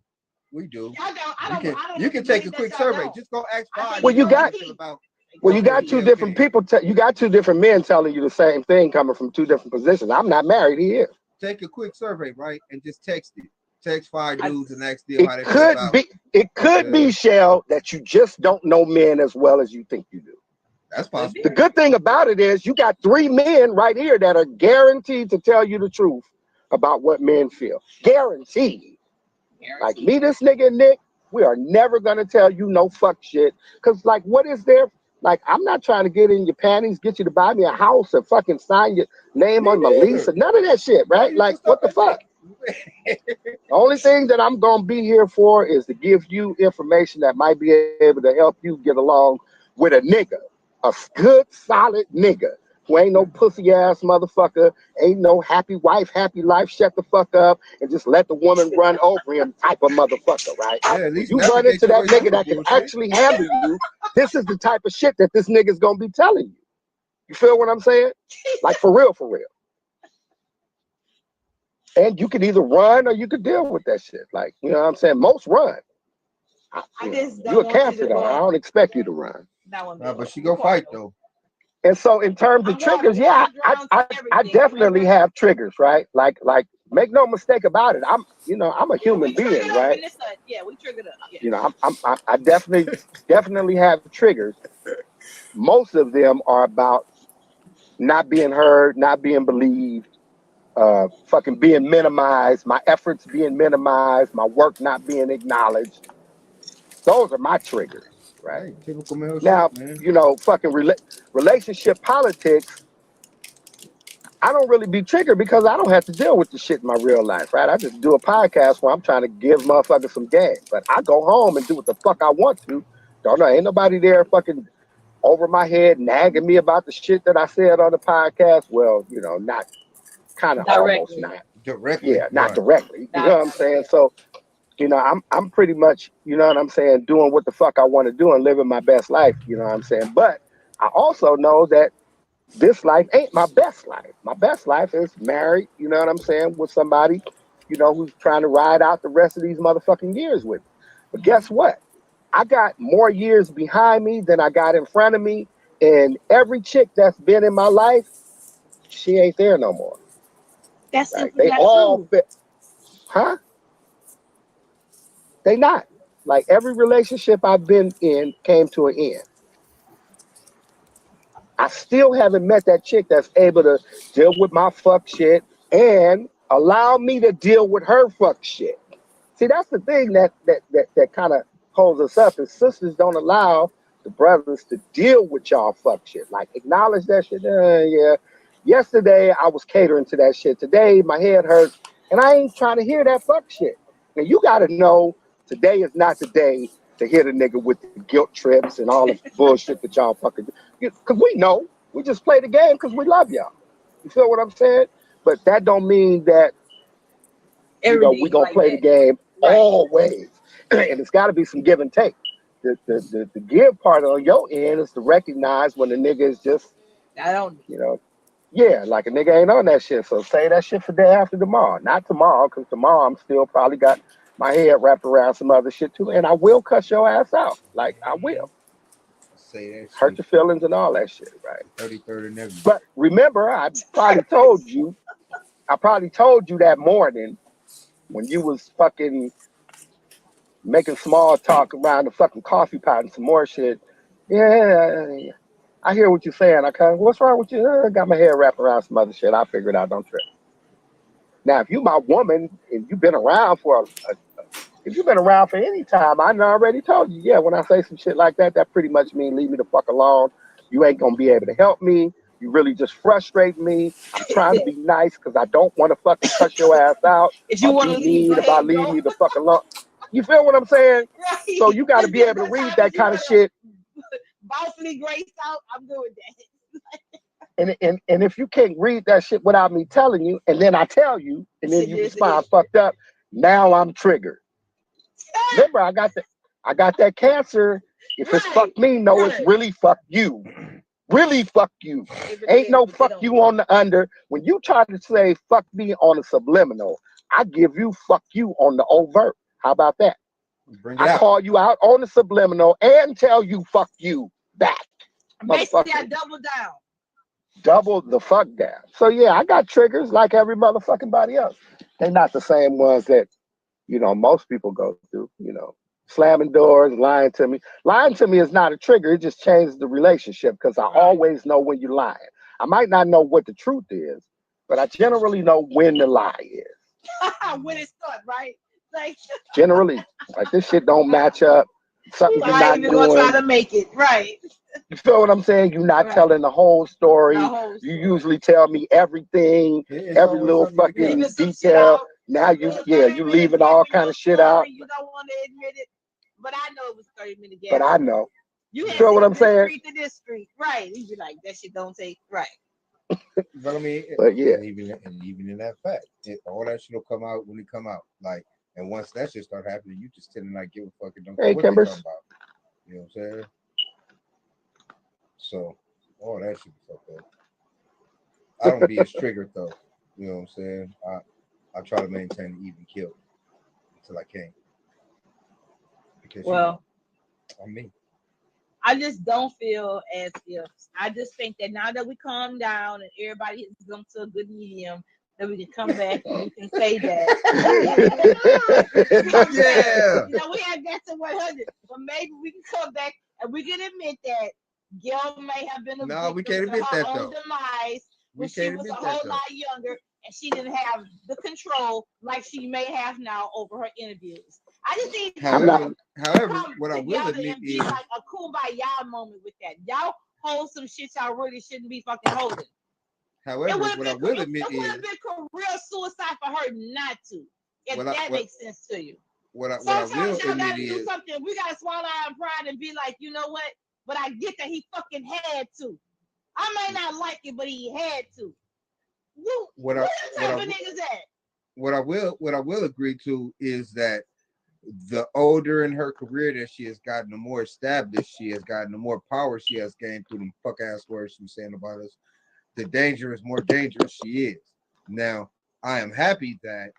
We do. I don't You can believe take a that quick y'all survey. don't. Just go ask I think five. Well, you men got- how they feel about. Well, you got Okay, two yeah, different okay. people. You got two different men telling you the same thing, coming from two different positions. I'm not married. He is. Take a quick survey, right, and just text it. Text 5 dudes and ask them how they It feel could about. be. It could be, Shell, that you just don't know men as well as you think you do. That's possible. The good thing about it is you got three men right here that are guaranteed to tell you the truth about what men feel. Guaranteed. Like me, this nigga Nick, we are never gonna tell you no fuck shit. Cause like, what is there? Like, I'm not trying to get in your panties, get you to buy me a house, or fucking sign your name on my lease, or none of that shit, right? Like, what the fuck? The only thing that I'm gonna be here for is to give you information that might be able to help you get along with a nigga, a good, solid nigga who ain't no pussy ass motherfucker, ain't no happy wife, happy life, shut the fuck up and just let the woman run over him type of motherfucker, right? Yeah, at When least you run navigate into your that way nigga through that the can bullshit. actually handle you, this is the type of shit that this nigga's gonna be telling you. You feel what I'm saying? Like, for real, for real. And you could either run or you could deal with that shit. Like, you know what I'm saying? Most run. I just don't You're a want you cancer to though. I don't expect you to run. But she go fight though. And so in terms of triggers, yeah, I definitely have triggers, right? Like make no mistake about it. I'm a human being, right? Yeah, we triggered up. Yeah. You know, I definitely have triggers. Most of them are about not being heard, not being believed, fucking being minimized, my efforts being minimized, my work not being acknowledged. Those are my triggers, right? Hey, typical male Now, shit, man. you know, fucking relationship politics, I don't really be triggered because I don't have to deal with the shit in my real life, right? I just do a podcast where I'm trying to give motherfuckers some game. But I go home and do what the fuck I want to. Don't know, ain't nobody there fucking over my head nagging me about the shit that I said on the podcast. Well, you know, not kind of almost not. Directly. Yeah, not Right. directly. You know what I'm saying? So, you know, I'm pretty much, you know what I'm saying, doing what the fuck I want to do and living my best life, you know what I'm saying? But I also know that this life ain't my best life. My best life is married, you know what I'm saying, with somebody, you know, who's trying to ride out the rest of these motherfucking years with me. But guess what? I got more years behind me than I got in front of me. And every chick that's been in my life, she ain't there no more. That's Like, simply they not all true. fit. Huh? They not. Like, every relationship I've been in came to an end. I still haven't met that chick that's able to deal with my fuck shit and allow me to deal with her fuck shit. See, that's the thing that kind of holds us up, is sisters don't allow the brothers to deal with y'all fuck shit. Like, acknowledge that shit. Yeah. Yesterday I was catering to that shit. Today my head hurts, and I ain't trying to hear that fuck shit. Now you got to know today is not the day to hit a nigga with the guilt trips and all the bullshit that y'all fucking do. Because we know. We just play the game because we love y'all. You feel what I'm saying? But that don't mean that, you know, we gonna play the game always. And it's got to be some give and take. The give part on your end is to recognize when the nigga is just, I don't. you know, Yeah, like a nigga ain't on that shit. So say that shit for day after tomorrow. Not tomorrow, because tomorrow I'm still probably got my head wrapped around some other shit too. And I will cuss your ass out. Like I will. Say that Hurt shit. your feelings and all that shit, right? 33rd and everything. But remember, I probably told you that morning when you was fucking making small talk around the fucking coffee pot and some more shit. Yeah, I hear what you're saying. I kind of, what's wrong with you? Got my head wrapped around some other shit. I figured out, don't trip. Now, if you my woman and you've been around if you've been around for any time, I done already told you, yeah, when I say some shit like that, that pretty much means leave me the fuck alone. You ain't gonna be able to help me. You really just frustrate me. I'm trying to be nice because I don't want to fucking cuss your ass out If you or want be to leave, go mean ahead about and leave go. me the fuck alone. You feel what I'm saying? Right. So you got to Just be give able to the read time that if you kind of want shit. to bossly grace out. I'm doing that. And if you can't read that shit without me telling you, and then I tell you, and then you This respond is fucked up, now I'm triggered. Remember, I got that cancer. If it's right. fuck me, no, it's Right. really fuck you. Really fuck you. If it Ain't is, no but they fuck don't. you on the under. When you try to say fuck me on a subliminal, I give you fuck you on the overt. How about that? Bring it I out. call you out on the subliminal and tell you fuck you back. Basically, I Motherfucker. double down. Double the fuck down. So yeah, I got triggers like every motherfucking body else. They're not the same ones that, most people go through, slamming doors, lying to me. Lying to me is not a trigger. It just changes the relationship because I always know when you're lying. I might not know what the truth is, but I generally know when the lie is. When it starts, right? Like, Generally, like this shit don't match up. Something you're I not ain't even gonna try doing. to make it right. You feel what I'm saying? You're not Right. telling the whole story. The whole You story. usually tell me everything, It's every always little something you fucking Leaving do. some shit detail. out. Now It was you 30 minute leaving gap all in kind your of shit out. story. You don't want to admit it, but I know it was 30-minute But gap. I know. You You had feel to what hit I'm this saying? street to this street, right? You be like, that shit don't take right. But I mean, But yeah. and even in that fact, all that shit will come out when it come out. Like, and once that shit start happening, you just tend to not give a fuck and don't care Hey, what they Kimbers. talking about. You know what I'm saying? So all that shit be fucked up. I don't be as triggered though. You know what I'm saying? I try to maintain an even kill until I can. Because Well, I'm me. I just don't feel as if I just think that now that we calm down and everybody has come to a good medium, that we can come back and we can say that. Yeah. We have got to 100, but maybe we can come back and we can admit that Gayle may have been a No, we victim can't to admit her that own though. demise We when she can't was a admit whole that though. lot younger and she didn't have the control like she may have now over her interviews. I just need However, come what I will together admit and be is, like a kumbaya moment with that. Y'all hold some shit y'all really shouldn't be fucking holding. however, what I will admit it would is, have been career suicide for her not to, if that makes sense to you. what I will Sometimes y'all admit gotta do is, something. We gotta swallow our pride and be like, you know what? But I get that he fucking had to. I may not like it, but he had to. What type of niggas that? What I will agree to is that the older in her career that she has gotten, the more established she has gotten, the more power she has gained through the fuck ass words she was saying about us, the more dangerous she is. Now, I am happy that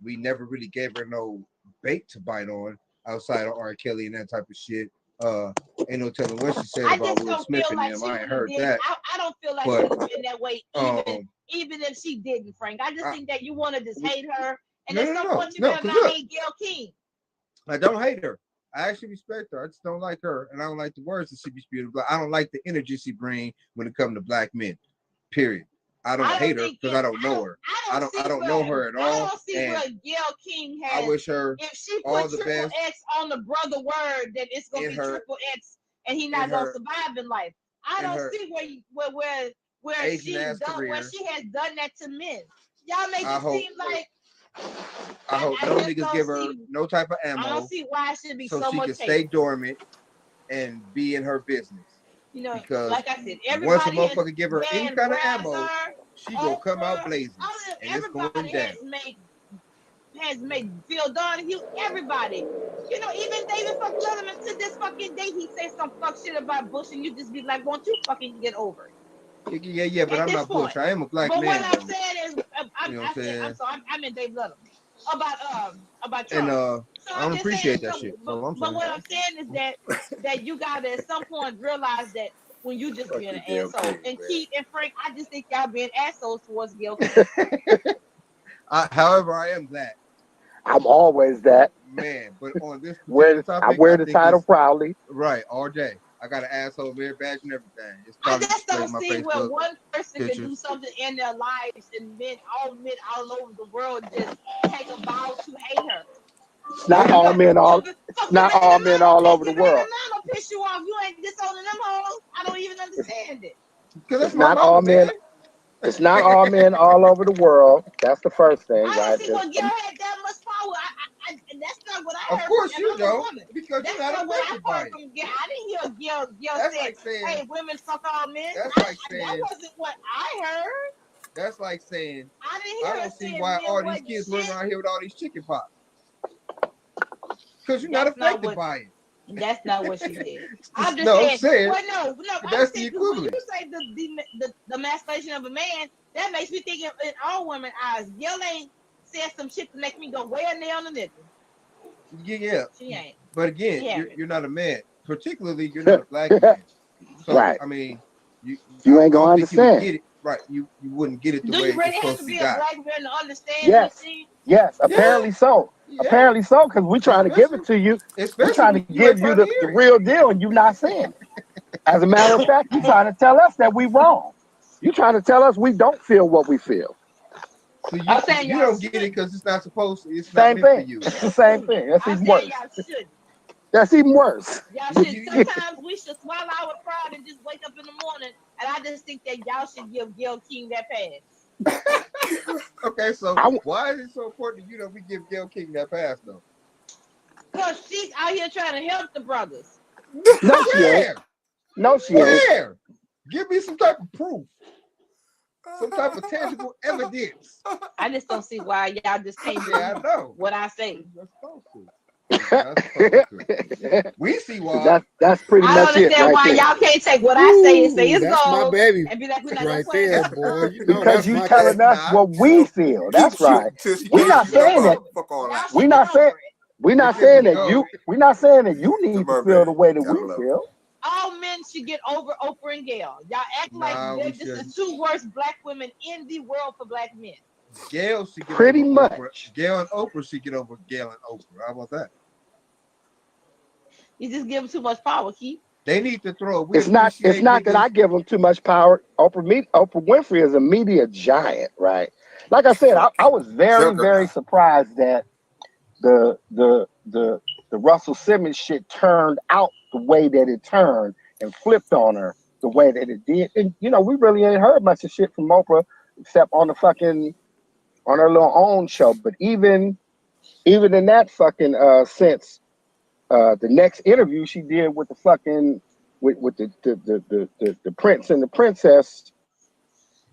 we never really gave her no bait to bite on outside of R. Kelly and that type of shit. Ain't no telling what she said about Will Smith and them. I ain't heard that. I don't feel like it would have been that way even if she didn't, Frank. I just think that you want to just hate her. And at some point you better not hate Gayle King. I don't hate her. I actually respect her. I just don't like her, and I don't like the words that she be spewing. But I don't like the energy she brings when it comes to black men. Period. I don't hate her because I don't know her. I don't know her at all. I don't see what Gayle King has. I wish her if she put all the triple best X on the brother word, then it's gonna be triple X, and he's not gonna survive in life. I don't see where she has done that to men. Y'all make it seem like. I hope no niggas give her no type of ammo. I don't see why it should be so she much can stay dormant and be in her business. Because like I said, everybody once a motherfucker give her any kind of ammo, she gonna come out blazing. And everybody has made Phil Donahue, everybody. Even David fuck Letterman to this fucking day, he said some fuck shit about Bush, and you just be like, won't you fucking get over it? Yeah, but I'm not Bush. I am a black but man. But what I'm saying is, you know what I'm saying? I'm sorry, I'm in Dave Little about Trump. And so I don't appreciate that shit. But what I'm saying is that you gotta at some point realize that when you just being an asshole. And Keith and Frank, I just think y'all being assholes towards Gayle. However, I am that. I'm always that. Man, but on this topic, I wear the title proudly. Right, all day. I got an asshole beard badge and everything. I just don't see where one person can do something in their lives and men all over the world just take a vow to hate her. It's not all men all. It's not all men all over the world. I'm gonna piss you off. You ain't disowning them hoes. I don't even understand it. Because it's not all men. It's not all men all over the world. That's the first thing, right? I don't see what Gayle had that much power. That's not what I heard. Of course you don't. Woman. Because that's you're not what I heard from Gayle. I didn't hear Gayle say, like "Hey, women fuck all men." That's like saying that wasn't what I heard. That's like saying I didn't hear. I don't see why all these kids running around here with all these chicken pox. Because you're not affected by it. That's not what she said. I'm just saying. Well, no. That's the equivalent. When you say the masturbation of a man, that makes me think in all women's eyes. Gayle ain't said some shit to make me go way a nail on the nipple. Yeah. She ain't. But again, you're not a man. Particularly, you're not a black man. So, right. I mean, you ain't gonna understand. Get it. Right. You wouldn't get it the way it's supposed to be. Do you really have to be a black man to understand? Yes. Yes. Apparently so. Yeah. Apparently so, because we're trying to give it to you. We're trying to give you the real deal, and you're not saying it. As a matter of fact, you're trying to tell us that we wrong. You're trying to tell us we don't feel what we feel. So you don't get it because it's not supposed to. It's not meant for you. It's the same thing. That's even worse. That's even worse. Y'all should. Sometimes we should swallow our pride and just wake up in the morning. And I just think that y'all should give Gayle King that pass. Okay, so why is it so important that we give Gayle King that pass though? Because she's out here trying to help the brothers. No, she ain't. No, she ain't. Give me some type of proof. Some type of tangible evidence. I just don't see why y'all just can't do what I say. We see why. That's pretty much it. I don't understand why y'all can't take what I say and say it's gold. My baby. And be like, we're not right there, boy. You know because you telling us what we feel. That's right. We're not saying that. We're not saying. We're not saying that you. We're not saying that you need to feel the way that we feel. All men should get over Oprah and Gayle. Y'all act like this is the two worst black women in the world for black men. Gayle should get pretty over much. Oprah. Gayle and Oprah should get over Gayle and Oprah. How about that? You just give them too much power, Keith. They need to throw. It's not that I give them too much power. Oprah Winfrey is a media giant, right? Like I said, I was very surprised that the Russell Simmons shit turned out the way that it turned and flipped on her the way that it did. And we really ain't heard much of shit from Oprah except on her little own show. But even in that fucking sense, the next interview she did with the fucking with the prince and the princess,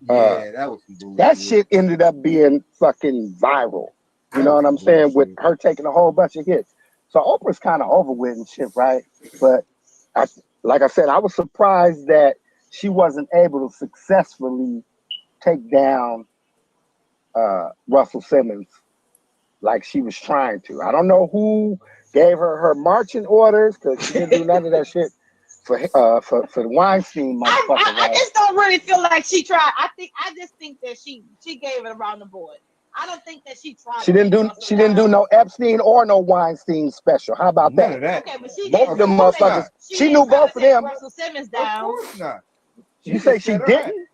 that was some that shit ended up being fucking viral. You know what I'm saying? With her taking a whole bunch of hits. So Oprah's kind of over with and shit, right? But like I said, I was surprised that she wasn't able to successfully take down Russell Simmons like she was trying to. I don't know who gave her marching orders because she didn't do none of that shit for the Weinstein motherfucker. I just don't really feel like she tried. I just think that she gave it around the board. I don't think that she tried. She didn't do no Epstein or no Weinstein special. How about that? Okay, but both of them motherfuckers. She knew both of them. Russell Simmons down. Of course not. You say she didn't?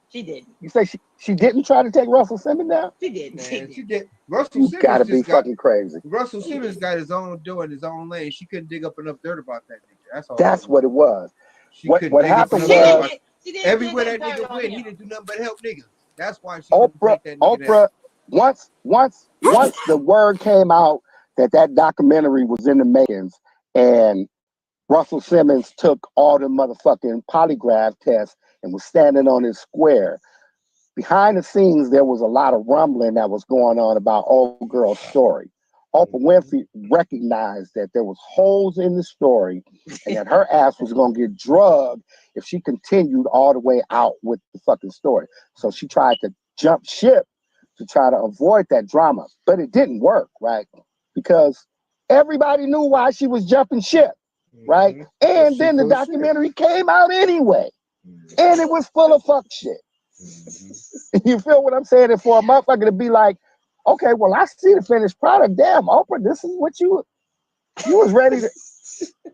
She didn't. You say she didn't try to take Russell Simmons down? She did. She did. Russell Simmons gotta be fucking crazy. Russell Simmons got his own door in his own lane. She couldn't dig up enough dirt about that nigga. That's all. That's what it was. What happened was everywhere that nigga went, he didn't do nothing but help niggas. That's why she Oprah. Once the word came out that documentary was in the makings, and Russell Simmons took all the motherfucking polygraph tests and was standing on his square. Behind the scenes, there was a lot of rumbling that was going on about old girl's story. Oprah Winfrey recognized that there was holes in the story and that her ass was going to get drugged if she continued all the way out with the fucking story. So she tried to jump ship to try to avoid that drama, but it didn't work, right? Because everybody knew why she was jumping ship, right? And then the documentary came out anyway, and it was full of fuck shit. You feel what I'm saying? And for a motherfucker to be like, okay, well, I see the finished product. Damn, Oprah, this is what you was ready to.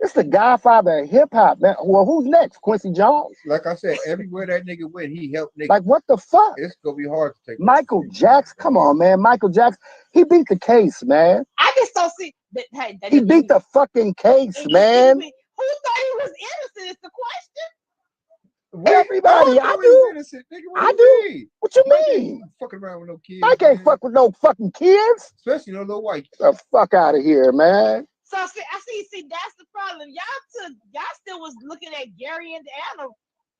It's the godfather of hip hop, man. Well, who's next? Quincy Jones? Like I said, everywhere that nigga went, he helped niggas. Like, what the fuck? It's gonna be hard to take. Michael Jackson, come on, man. Michael Jackson, he beat the case, man. I just don't see that. Hey, he beat the fucking case, man. Who thought he was innocent? Is the question. Everybody, I do. Innocent, nigga. I do. What you mean? Fucking around with no kids. I can't fuck with no fucking kids. Especially no little white kids. The fuck out of here, man. So see, that's the problem. Y'all still was looking at Gary and Anna.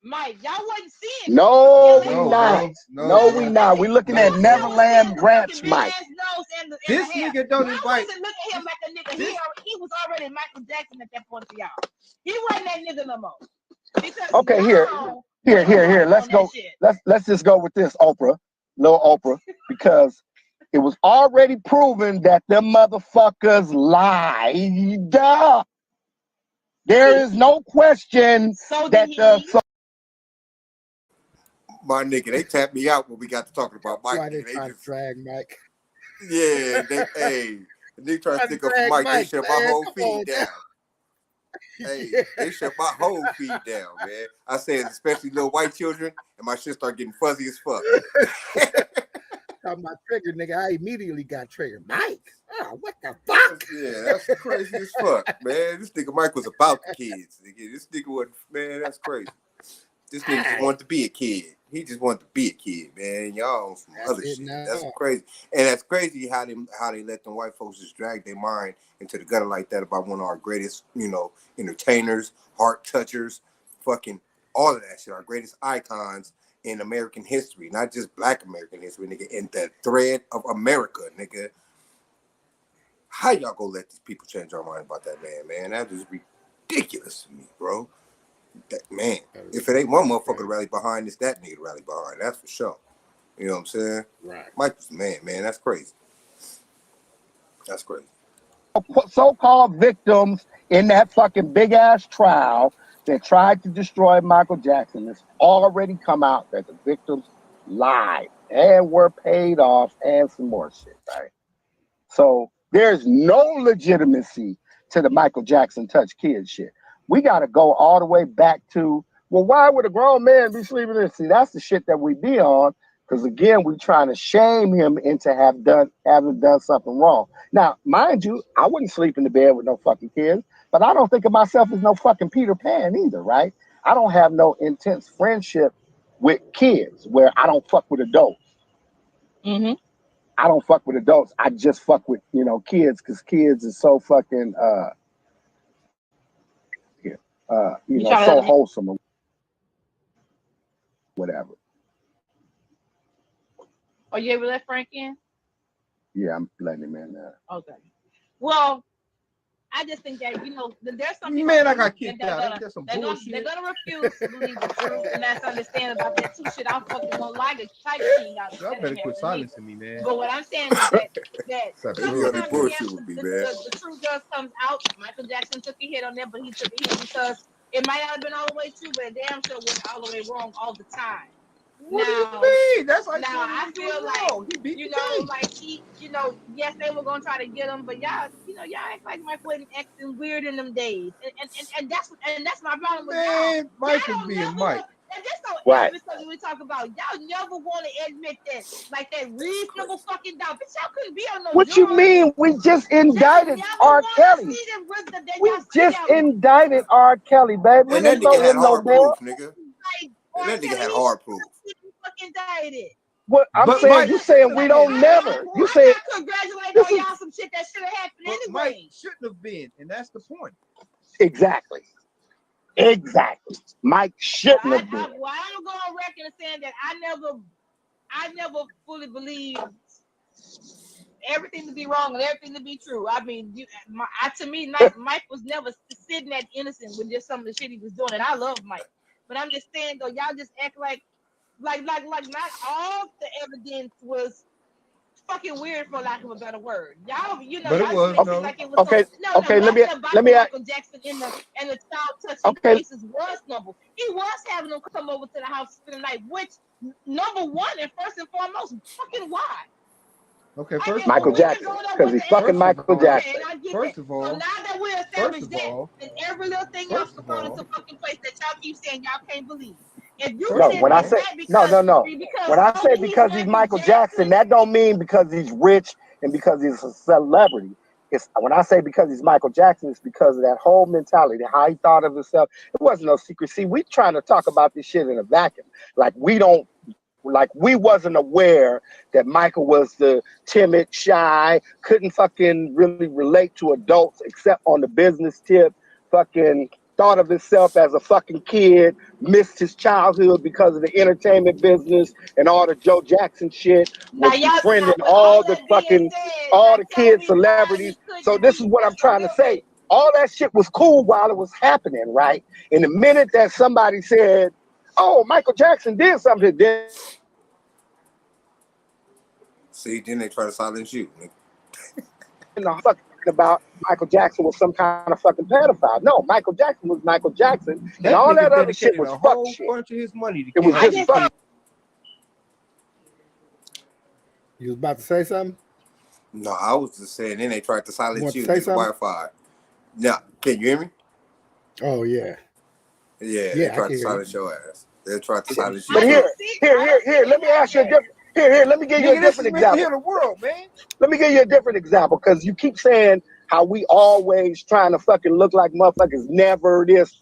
Mike, y'all wasn't seeing. No, we not. We looking at Neverland Ranch, Mike. This nigga don't invite. Wasn't looking at him like a nigga. He was already Michael Jackson at that point for y'all. He wasn't that nigga no more. Okay, here. Let's go. Let's just go with this, Oprah, little Oprah, because it was already proven that them motherfuckers lied. There is no question my nigga, they tapped me out when we got to talking about Mike. Why they trying to drag Mike? Yeah, they trying to stick up for Mike. They shut my whole feed down. Hey, they shut my whole feed down, man. I said, especially little white children, and my shit start getting fuzzy as fuck. Talking about trigger, nigga, I immediately got triggered. Mike, oh, what the fuck? Yeah, that's crazy as fuck, man. This nigga Mike was about the kids. Nigga. This nigga wasn't, man, that's crazy. This nigga just wanted to be a kid. He just wanted to be a kid, man. Y'all on some other shit. Now. That's crazy. And that's crazy how they let them white folks just drag their mind into the gutter like that about one of our greatest, entertainers, heart touchers, fucking all of that shit. Our greatest icons in American history, not just Black American history, nigga, in the thread of America, nigga. How y'all gonna let these people change our mind about that man? That is ridiculous to me, bro. That man, if it ain't one motherfucker to rally behind, it's that nigga to rally behind. That's for sure. You know what I'm saying? Right. Mike was the man. That's crazy. That's crazy. So-called victims in that fucking big ass trial that tried to destroy Michael Jackson. It's already come out that the victims lied and were paid off and some more shit, right? So there's no legitimacy to the Michael Jackson touch kids shit. We got to go all the way back to, well, why would a grown man be sleeping in? See, that's the shit that we be on, because again, we're trying to shame him into having done something wrong. Now, mind you, I wouldn't sleep in the bed with no fucking kids, but I don't think of myself as no fucking Peter Pan either, right? I don't have no intense friendship with kids where I don't fuck with adults. Mm-hmm. I don't fuck with adults. I just fuck with, kids, because kids is so fucking, so wholesome or whatever. Are you able to let Frank in? Yeah, I'm letting him in now. Okay. Well, I just think that, there's some people. Man, I got kicked out. They're gonna refuse to believe the truth, and that's understandable about that too. Shit, I fucking don't like a Tiger King out. Y'all better quit silencing me, man. But what I'm saying is that the truth does come out. Michael Jackson took a hit on that, but he took a hit because it might not have been all the way true, but damn sure went all the way wrong all the time. What do you mean? That's like now I feel like he, yes, they were gonna try to get him, but y'all act like Mike wasn't acting weird in them days, and that's my problem with y'all. Mike is being Mike. And that's so right. Because we talk about y'all never want to admit that, like that reasonable fucking doubt. But y'all couldn't be on no. What jury. You mean? We just indicted R. Kelly. We just indicted R. Kelly, baby. And that nigga had hard proof, nigga. And that nigga had hard proof. Fucking indicted. What I'm saying, you saying we don't never. You saying congratulate on y'all some shit that should have happened anyway. Mike shouldn't have been, and that's the point. Exactly. Mike shouldn't have been. Well, I don't go on record saying that I never fully believed everything to be wrong and everything to be true. I mean, to me, Mike was never sitting that innocent with just some of the shit he was doing, and I love Mike. But I'm just saying though, y'all just act like not all the evidence was fucking weird, for lack of a better word. Y'all, But it was, y'all no. like it was Okay, so, okay, let me Michael Jackson in the child touching cases was number. He was having them come over to the house for the night, which number one and first and foremost, fucking why? Okay, first Michael of all, Jackson, because he's fucking Michael Jackson. First of all, so now that we established that, and every little thing else will fall into fucking place that y'all keep saying y'all can't believe. If you No, when I say when I say because he's Michael Jackson, that don't mean because he's rich and because he's a celebrity. It's when I say because he's Michael Jackson, it's because of that whole mentality, how he thought of himself. It wasn't no secrecy. We trying to talk about this shit in a vacuum. Like we wasn't aware that Michael was the timid, shy, couldn't fucking really relate to adults except on the business tip, fucking thought of himself as a fucking kid, missed his childhood because of the entertainment business and all the Joe Jackson shit, was befriending all the kid celebrities. So this is what I'm trying to say. All that shit was cool while it was happening, right? And the minute that somebody said, oh, Michael Jackson did something, then see, then they try to silence you. fucking about Michael Jackson was some kind of fucking pedophile. No, Michael Jackson was Michael Jackson, and all that other shit was fuck shit. Bunch of his money it was just fucking. You was about to say something? No, I was just saying. Then they tried to silence you. Say The Wi-Fi. Now, can you hear me? Oh yeah. Yeah, they tried to silence your ass. They tried to silence you. But here. Let me ask you a different. Here. Let me give you a different example. Here the world, man. Let me give you a different example because you keep saying how we always trying to fucking look like motherfuckers. Never this.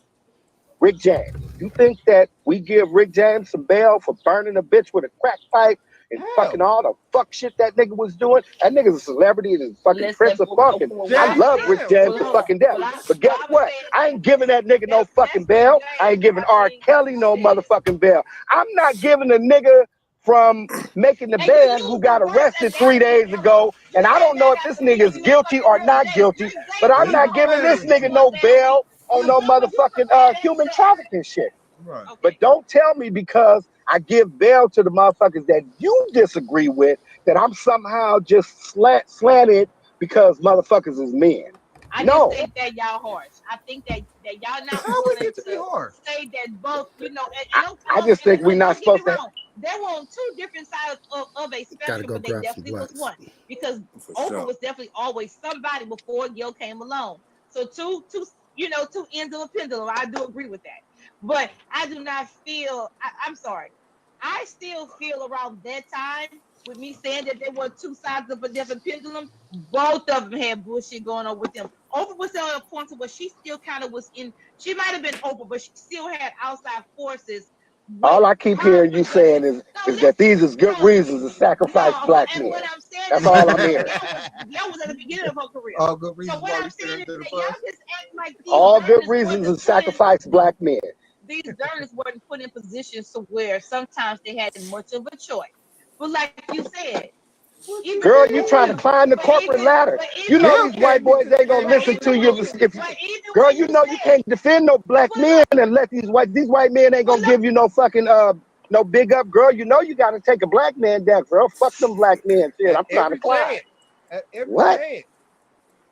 Rick James. You think that we give Rick James some bail for burning a bitch with a crack pipe and fucking all the fuck shit that nigga was doing? That nigga's a celebrity and fucking Prince of Funk. I love Rick James to fucking death. But guess what? I ain't giving that nigga no fucking bail. I ain't giving R. Kelly no motherfucking bail. I'm not giving a nigga from making the band who got arrested 3 days ago. And I don't know if this nigga is guilty or not guilty, but I'm not giving this nigga no bail on no motherfucking human trafficking shit. Right. But don't tell me because I give bail to the motherfuckers that you disagree with that I'm somehow just slanted because motherfuckers is men. I just think that y'all harsh. I think that y'all not willing to say that both, I just think we're not supposed to. There were on two different sides of a spectrum, but they definitely was one. Because Oprah was definitely always somebody before Gayle came along. So two ends of a pendulum. I do agree with that. But I do not feel, I'm sorry. I still feel around that time with me saying that there were two sides of a different pendulum. Both of them had bullshit going on with them. Oprah was at a point where she still kind of was in, she might have been Oprah, but she still had outside forces. All I keep hearing you saying is that these is good reasons to sacrifice black men. That's all I'm hearing. That was at the beginning of her career. All good reasons. So what I'm saying is that y'all just act like these all good reasons to sacrifice black men. These journalists weren't put in positions to where sometimes they had much of a choice. But like you said, girl, you trying to climb the corporate ladder. You know these white boys ain't gonna listen to you. Girl, you know you can't defend no black men and let these white men ain't gonna give you no fucking no big up. Girl, you know you gotta take a black man down, girl. Fuck them black men. Shit, I'm trying to climb.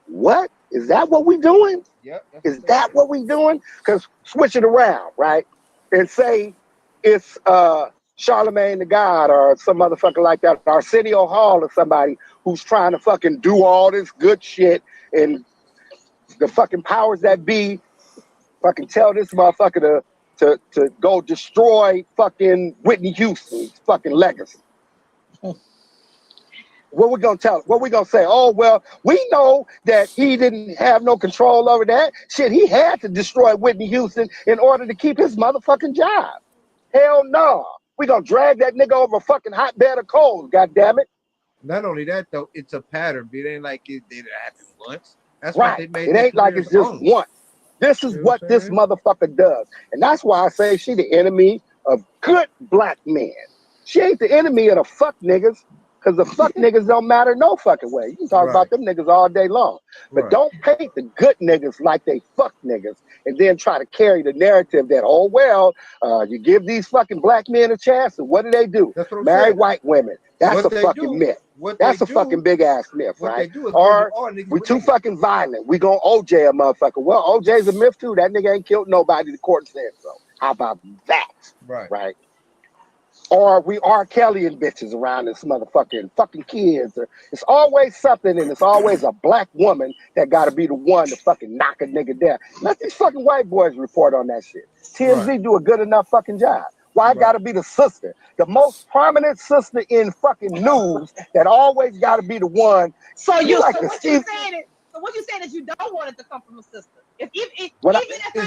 What? Is that what we doing? Yep. Is that what we doing? Because switch it around, right? And say it's Charlemagne the God or some motherfucker like that, Arsenio Hall or somebody who's trying to fucking do all this good shit and the fucking powers that be fucking tell this motherfucker to go destroy fucking Whitney Houston's fucking legacy. What we gonna tell? What we gonna say? Oh, well, we know that he didn't have no control over that. Shit, he had to destroy Whitney Houston in order to keep his motherfucking job. Hell no. We gonna drag that nigga over a fucking hotbed of coals, goddammit. Not only that, though, it's a pattern. It ain't like it didn't happen once. That's right. What they made. It ain't like it's just once. This is what this motherfucker does. And that's why I say she the enemy of good black men. She ain't the enemy of the fuck niggas. Because the fuck niggas don't matter no fucking way. You can talk about them niggas all day long. But don't paint the good niggas like they fuck niggas and then try to carry the narrative that, oh, well, you give these fucking black men a chance, and what do? Marry white women. That's a fucking myth. That's a fucking big ass myth, right? Or we too fucking violent. We gon' OJ a motherfucker. Well, OJ's a myth too. That nigga ain't killed nobody. The court said so. How about that? Right? Or we R. Kelly and bitches around this motherfucking fucking kids. It's always something, and it's always a black woman that got to be the one to fucking knock a nigga down. Let these fucking white boys report on that shit. TMZ do a good enough fucking job. Why got to be the sister? The most prominent sister in fucking news that always got to be the one. So what you saying is you don't want it to come from a sister. If it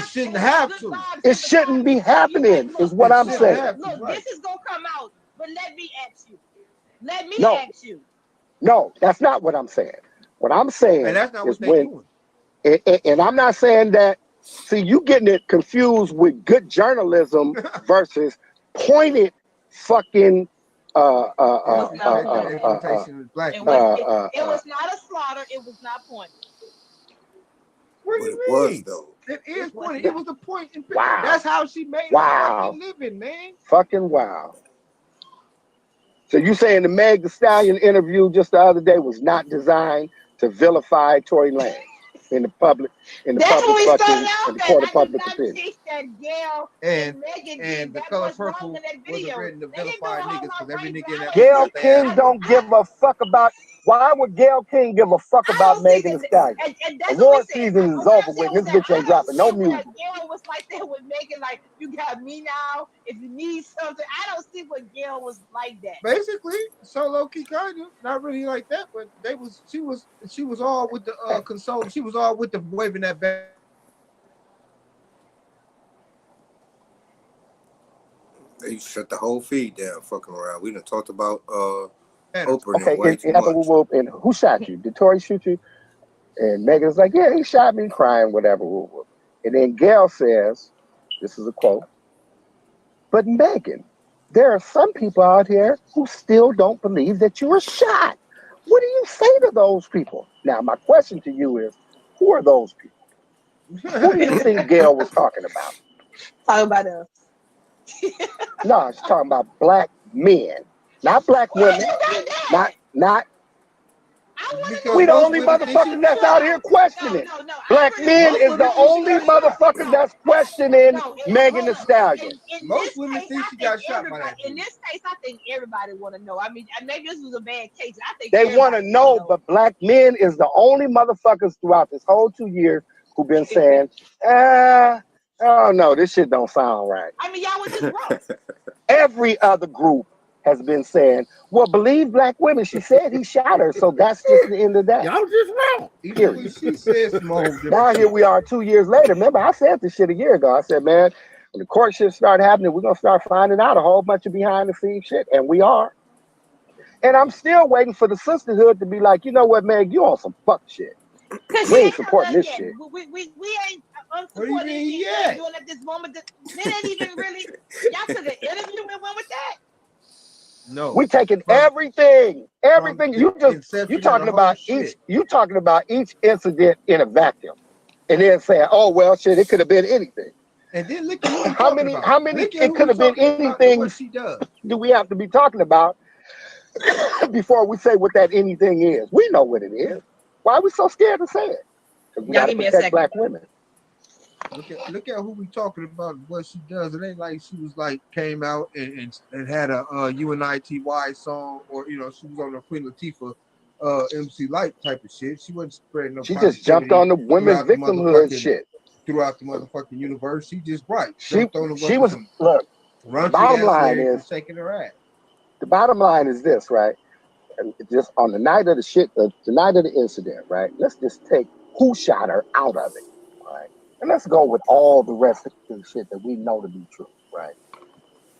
shouldn't have to. It shouldn't be happening, is what I'm saying. Look, this is gonna come out, but let me ask you. Ask you. No, that's not what I'm saying. What I'm saying and that's not is what they're doing. And I'm not saying that. See, you getting it confused with good journalism versus pointed fucking. It was not a slaughter. It was not pointed. What do you mean? Was though. It is pointed. It was a point. Wow. That's how she made a fucking living, man. Fucking wow. So you saying the Meg Thee Stallion interview just the other day was not designed to vilify Tory Lanez in the public, That's public when we fucking, started out in the court of public that opinion. That Gayle and Megan the color purple wasn't written to vilify niggas because every nigga in that Gayle King don't give a fuck about. Why would Gayle King give a fuck about Megan Thee Stallion? Award season is over with. This bitch ain't dropping no music. Gayle was like that with Megan, like, you got me now. If you need something, I don't see what Gayle was like that. Basically, so low key kind of not really like that, but she was all with the console. She was all with the waving that back. They shut the whole feed down, fucking around. We done talked about Oprah okay, way too much. And who shot you? Did Tory shoot you? And Megan's like, yeah, he shot me, crying, whatever. And then Gayle says, this is a quote, but Megan, there are some people out here who still don't believe that you were shot. What do you say to those people? Now, my question to you is, who are those people? Who do you think Gayle was talking about? Talking about us. No, she's talking about black men, not black women, not. We the only motherfuckers that's out here questioning. Black men is the only motherfuckers that's questioning Megan Thee Stallion. Most women think she got shot by that. In this case, I think everybody want to know. I mean, maybe this was a bad case. I think they want to know, but black men is the only motherfuckers throughout this whole 2 years who've been saying, oh no, this shit don't sound right. I mean, y'all was just wrong. Every other group has been saying, well, believe black women. She said he shot her, so that's just the end of that. Y'all just wrong. She said now here we are 2 years later. Remember, I said this shit a year ago. I said, man, when the court shit start happening, we're going to start finding out a whole bunch of behind the scenes shit. And we are. And I'm still waiting for the sisterhood to be like, you know what, Meg, you on some fuck shit. We ain't supporting this shit. We ain't unsupporting anything doing at this moment. They ain't even really. Y'all took an interview and went with that. No, we taking everything. You talking about each incident in a vacuum, and then saying, oh well, shit, it could have been anything. And then look at how many it could have been anything. Do we have to be talking about before we say what that anything is? We know what it is. Why are we so scared to say it? Because we got to protect black women. Look at who we talking about, what she does. It ain't like she was like came out and had a UNITY song, or you know, she was on the Queen Latifah MC Light type of shit. She wasn't spreading no. She just jumped on the women's victimhood shit throughout the motherfucking universe. She just She was look. The bottom line is shaking her ass. The bottom line is this, right? And just on the night of the night of the incident, right? Let's just take who shot her out of it, right? And let's go with all the rest of the shit that we know to be true, right?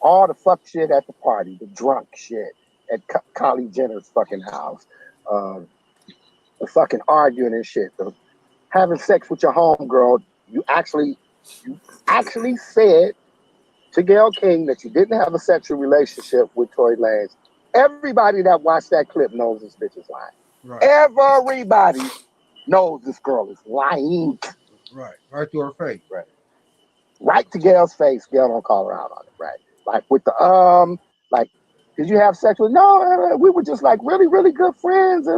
All the fuck shit at the party, the drunk shit at Kylie Jenner's fucking house, the fucking arguing and shit, the having sex with your homegirl. You actually said to Gayle King that you didn't have a sexual relationship with Tory Lanez Everybody that watched that clip knows this bitch is lying. Right. Everybody knows this girl is lying. Right to her face. Right to Gayle's face. Gayle don't call her out on it, right? Like with the like, did you have sex with? No, we were just like really, really good friends.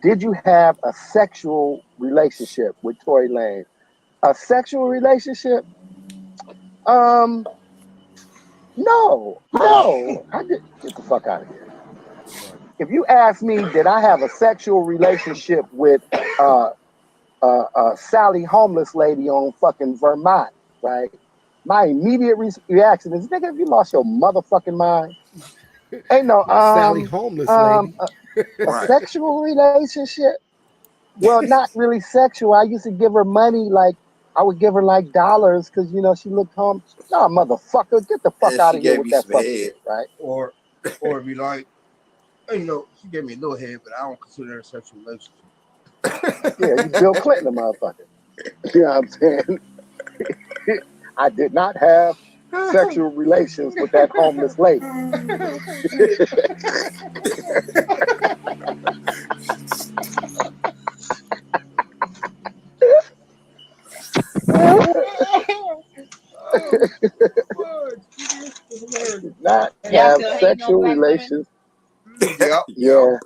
Did you have a sexual relationship with Tory Lanez? A sexual relationship? No. I did. Get the fuck out of here. If you ask me, did I have a sexual relationship with Sally homeless lady on fucking Vermont, right? My immediate reaction is, nigga, have you lost your motherfucking mind? Ain't no Sally homeless lady. A sexual relationship? Well, not really sexual. I used to give her money, like I would give her like dollars because you know she looked home. Nah, motherfucker, get the fuck out of here with that fucking shit, right? Or be like, you know, she gave me a little head, but I don't consider it a sexual relationship. Yeah, you Bill Clinton, the motherfucker. You know what I'm saying? I did not have sexual relations with that homeless lady. Did not have sexual relations. Yeah.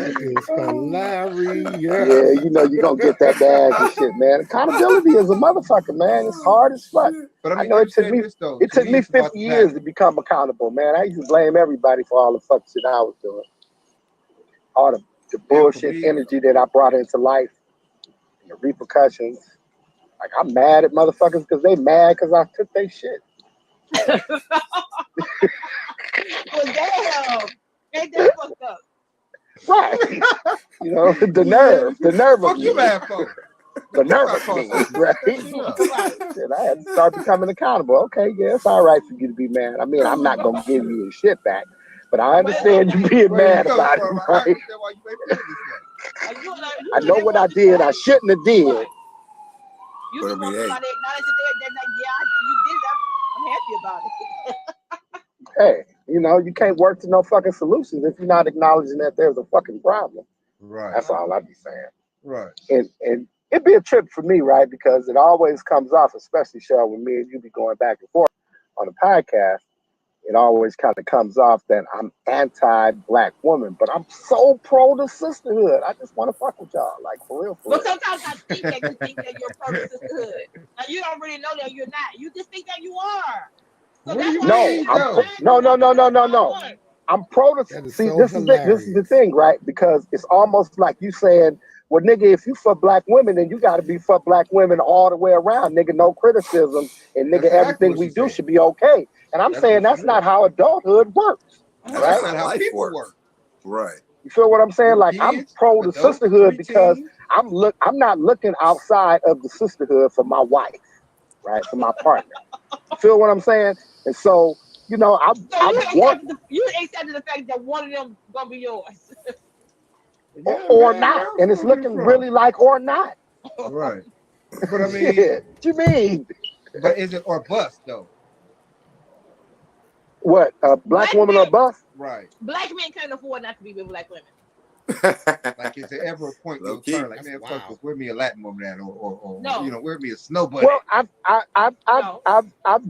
It's hilarious. Yeah, you know you're gonna get that bag and shit, man. Accountability is a motherfucker, man. It's hard as fuck. But I know it took me 50 years to become accountable, man. I used to blame everybody for all the fuck shit I was doing. All the bullshit energy that I brought into life, and the repercussions. Like I'm mad at motherfuckers because they mad because I took their shit. Well, damn, ain't that fucked up? Right. You know, the nerve Fuck of you me. mad for? The nerve of me, right? Shit, I had to start becoming accountable. Okay, yeah, it's all right for you to be mad. I mean, I'm not gonna give you your shit back, but I understand you being mad about it, right? I know what I did. I shouldn't have did. You just want somebody to acknowledge that they're like, yeah, you did it. I'm happy about it. Hey, you know, you can't work to no fucking solutions if you're not acknowledging that there's a fucking problem. Right. That's all I be saying. Right. And it'd be a trip for me, right? Because it always comes off, especially Cheryl, when me and you be going back and forth on the podcast. It always kind of comes off that I'm anti-black woman, but I'm so pro the sisterhood. I just want to fuck with y'all, like for real. Well, sometimes I think that you think that you're pro to sisterhood. Now you don't really know that you're not. You just think that you are. So No. I'm pro to see. This is the thing, right? Because it's almost like you saying, well, nigga, if you for black women, then you got to be for black women all the way around, nigga. No criticism, and nigga, everything we do should be okay. And I'm saying that's not how adulthood works, right? That's not how people work. Right. You feel what I'm saying? Like I'm pro the sisterhood because I'm not looking outside of the sisterhood for my wife, right? For my partner. You feel what I'm saying? And so, you know, you accepted the fact that one of them gonna be yours. or not. And it's looking really like or not. Right. But I mean, shit, what you mean? But is it or bust though? What? Black woman or bust? Right. Black men can't afford not to be with black women. Like, is there ever a point you'll turn like, man, fuck this, where me a Latin woman at, or no. You know, where me a snow bunny? Well, I've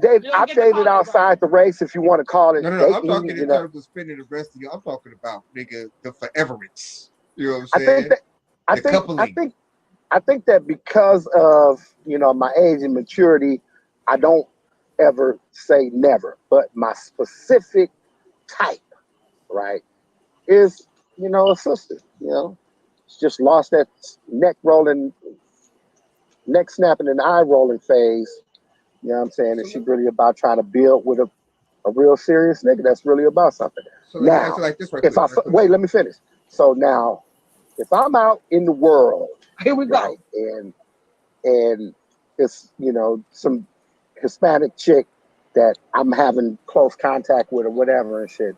dated outside the race, if you want to call it. No. I'm talking in terms of spending the rest of you. I'm talking about, nigga, the foreverance. You know what I'm saying? I think that because of, you know, my age and maturity, I don't ever say never. But my specific type, right, is, you know, a sister. You know, she's just lost that neck snapping and eye rolling phase. You know what I'm saying? And she's really about trying to build with a real serious nigga that's really about something. So now, like this right if quick, wait, let me finish. So now, if I'm out in the world, here we go, and it's, you know, some Hispanic chick that I'm having close contact with or whatever and shit,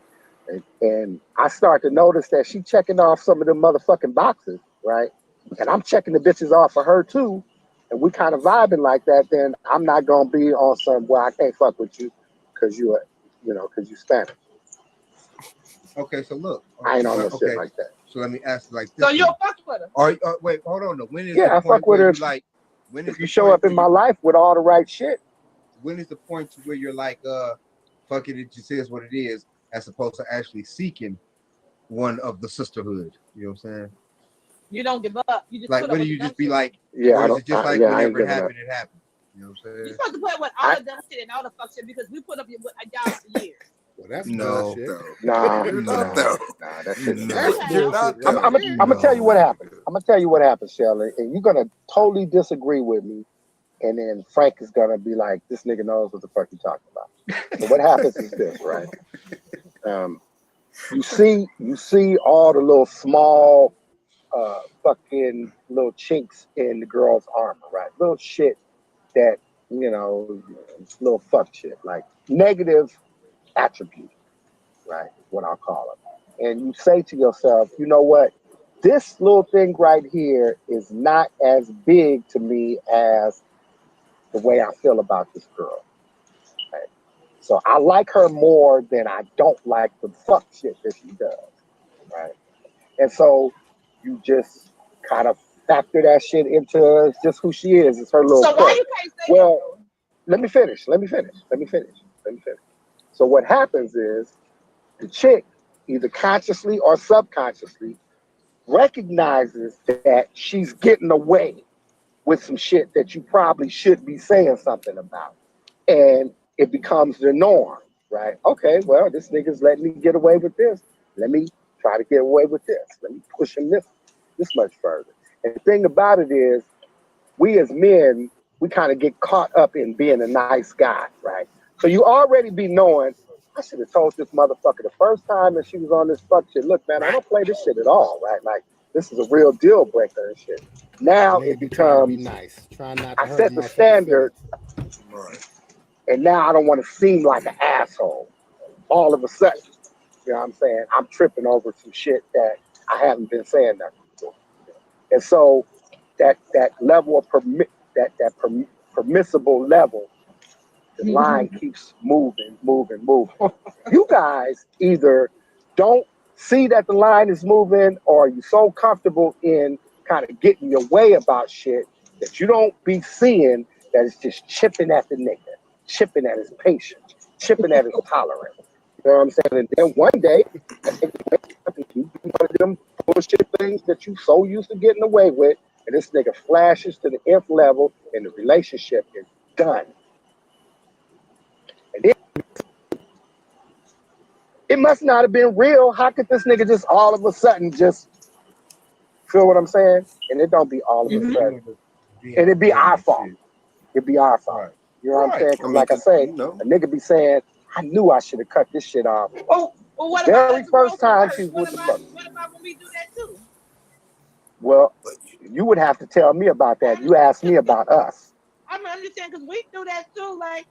and I start to notice that she checking off some of them motherfucking boxes, right? And I'm checking the bitches off for her too. and we kind of vibing like that, then I'm not gonna be on some, well, I can't fuck with you because you are, because you Spanish. Okay, so look. I ain't on no shit like that. So let me ask like this. So you'll fuck with her? Or wait, hold on. When is Yeah, the I point fuck with where her you like? When is if the you show point up in where my life with all the right shit. When is the point to where you're like, fuck it, it just is what it is, as opposed to actually seeking one of the sisterhood? You know what I'm saying? You don't give up. You just Like, put when up do with you the dumb just be shit. like, Yeah, or I is don't. it just like I ain't whenever it giving up. happened, it happened? You know what I'm You're saying? supposed to put up with all the dumb shit and all the fuck shit because we put up with y'all for years. Well, that's No, bullshit. Nah, You're nah, not though. nah, that shit. No. That's You're bullshit. not Right I'm there. gonna tell you what happened. I'm gonna tell you what happened, Shelly, and you're gonna totally disagree with me, and then Frank is gonna be like, "This nigga knows what the fuck you talking about." So what happens is this, right? You see all the little small, fucking little chinks in the girl's armor, right? Little shit that little fuck shit, like negative attribute, right? Is what I'll call it. And you say to yourself, you know what? This little thing right here is not as big to me as the way I feel about this girl. Right? So I like her more than I don't like the fuck shit that she does. Right? And so you just kind of factor that shit into just who she is. It's her little So why quirk. you can't say Well, that though? let me finish. So what happens is the chick, either consciously or subconsciously, recognizes that she's getting away with some shit that you probably should be saying something about. And it becomes the norm, right? Okay, well, this nigga's letting me get away with this. Let me try to get away with this. Let me push him this much further. And the thing about it is, we as men, we kind of get caught up in being a nice guy, right? So you already be knowing, I should have told this motherfucker the first time that she was on this fuck shit, look, man, I don't play this shit at all, right? Like, this is a real deal breaker and shit. Now Nigga it be trying to be becomes, nice, trying not to I hurt a set the motherfucker's standard, feelings. Right. and now I don't want to seem like an asshole. All of a sudden, you know what I'm saying? I'm tripping over some shit that I haven't been saying nothing before. And so that level of permissible level, the line keeps moving. You guys either don't see that the line is moving, or you're so comfortable in kind of getting your way about shit that you don't be seeing that it's just chipping at the nigga, chipping at his patience, chipping at his tolerance. You know what I'm saying? And then one day, that nigga wakes up and you do one of them bullshit things that you so used to getting away with, and this nigga flashes to the nth level, and the relationship is done. And then, it must not have been real. How could this nigga just all of a sudden just feel what I'm saying? And it don't be all of a sudden. And it be our fault. It be our fault. Right. You know what I'm saying? I Because mean, like I say, you know. a nigga be saying, I knew I should have cut this shit off. Well, what The about very the first roles time reversed? she's with the fuck. What about when we do that too? Well, you would have to tell me about that. You asked me about us. I'm understand because we do that too. Like,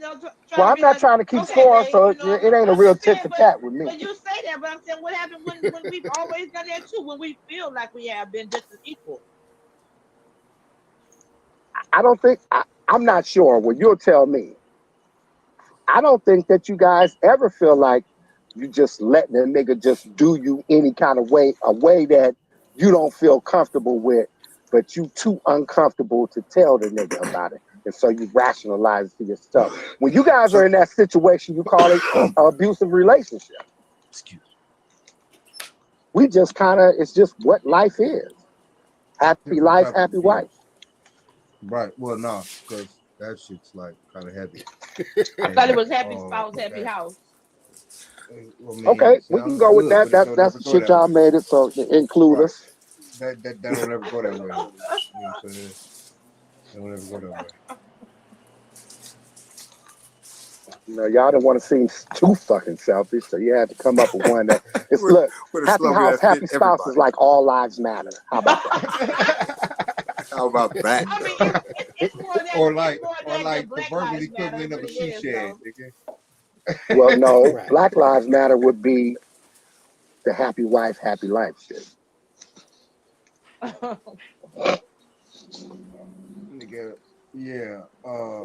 try Well, to I'm be not like, trying to keep okay, score, babe, so it ain't a I'm real just tit saying, for but tat with me. you say that, but I'm saying, what happened when we've always done that too? When we feel like we have been just as equal. I don't think, I'm not sure. Well, you'll tell me. I don't think that you guys ever feel like you just letting a nigga just do you any kind of way, a way that you don't feel comfortable with, but you too uncomfortable to tell the nigga about it. And so you rationalize it to yourself. When you guys are in that situation, you call it an abusive relationship. Excuse me. We just kind of, it's just what life is. Happy life, happy wife. Right. Well, no, because that shit's like kind of heavy. I thought it was happy spouse, happy house. Well, I mean, Okay, we can go with that. That's the shit y'all made it, so include us. That don't ever go that way. You know what I'm saying? That don't ever go that way. Y'all didn't want to seem too fucking selfish, so you had to come up with one that it's look. Happy house, happy spouse is like all lives matter. How about that? How about that? I mean, it's more than or like the the verbal equivalent of a she shed. Well, no, Right. Black Lives Matter would be the happy wife, happy life shit. Nigga Yeah.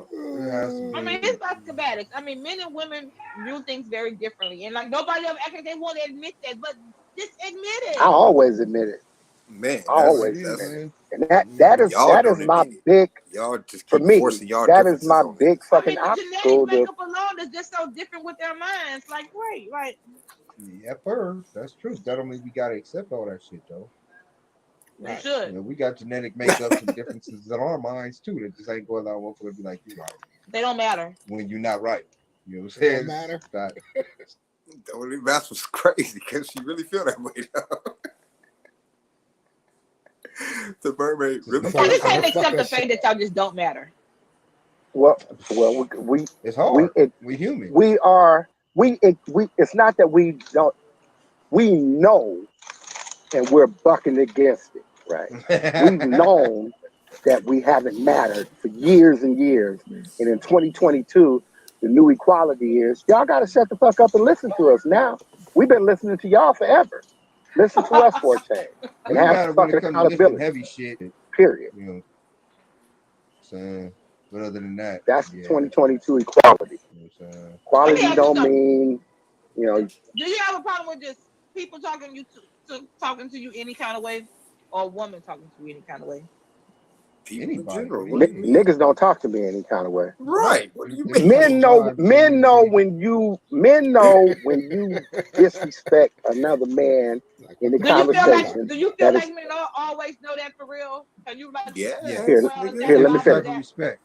It has to be. I mean, it's like schematics. I mean, men and women view things very differently, and like nobody ever actually they want to admit that, but just admit I it. always admit it. Man, I That's what always it is, admit that's it. man. And that y'all is don't my admit it. big, Y'all just for keep me, forcing y'all that is differences my on big niggas. I fucking mean, the genetic obstacle to makeup alone is just so different with their minds. Like, great, like Yepper. That's true. That don't mean we gotta accept all that shit though. you right. should. You know, we got genetic makeups and differences in our minds too. That just ain't going on one for to be like you right They don't matter. when you're not right. You know what I'm saying? Don't matter. It's not- The only Mass was crazy because she really feel that way though. The mermaid really You So just I'm can't a accept the fucker. fact that y'all just don't matter. Well, it's we hard. it, We human. we are we it, we. It's not that we don't. We know, and we're bucking against it. Right. We've known that we haven't mattered for years and years, and in 2022, the new equality is y'all got to shut the fuck up and listen to us now. We've been listening to y'all forever. Listen to us for a change and We have matter when fucking it comes to lifting accountability. heavy shit. Period. You know, saying. But other than that, That's yeah. 2022 equality. You know what I'm saying? Let me Equality ask you don't something. mean, Do you have a problem with just people talking talking to you any kind of way, or a woman talking to you any kind of way? people in Anybody. general. What do you mean? niggas don't talk to me any kind of way. Right. What do you Niggas mean? talk about Men know baby. when you disrespect another man Like, in what the the Do you fuck is feel you like conversation. talking do you about? feel That like is men always know that for real? Can you like here. Yes, well nigga. Here, that let me Different bottom type finish. of that? respect.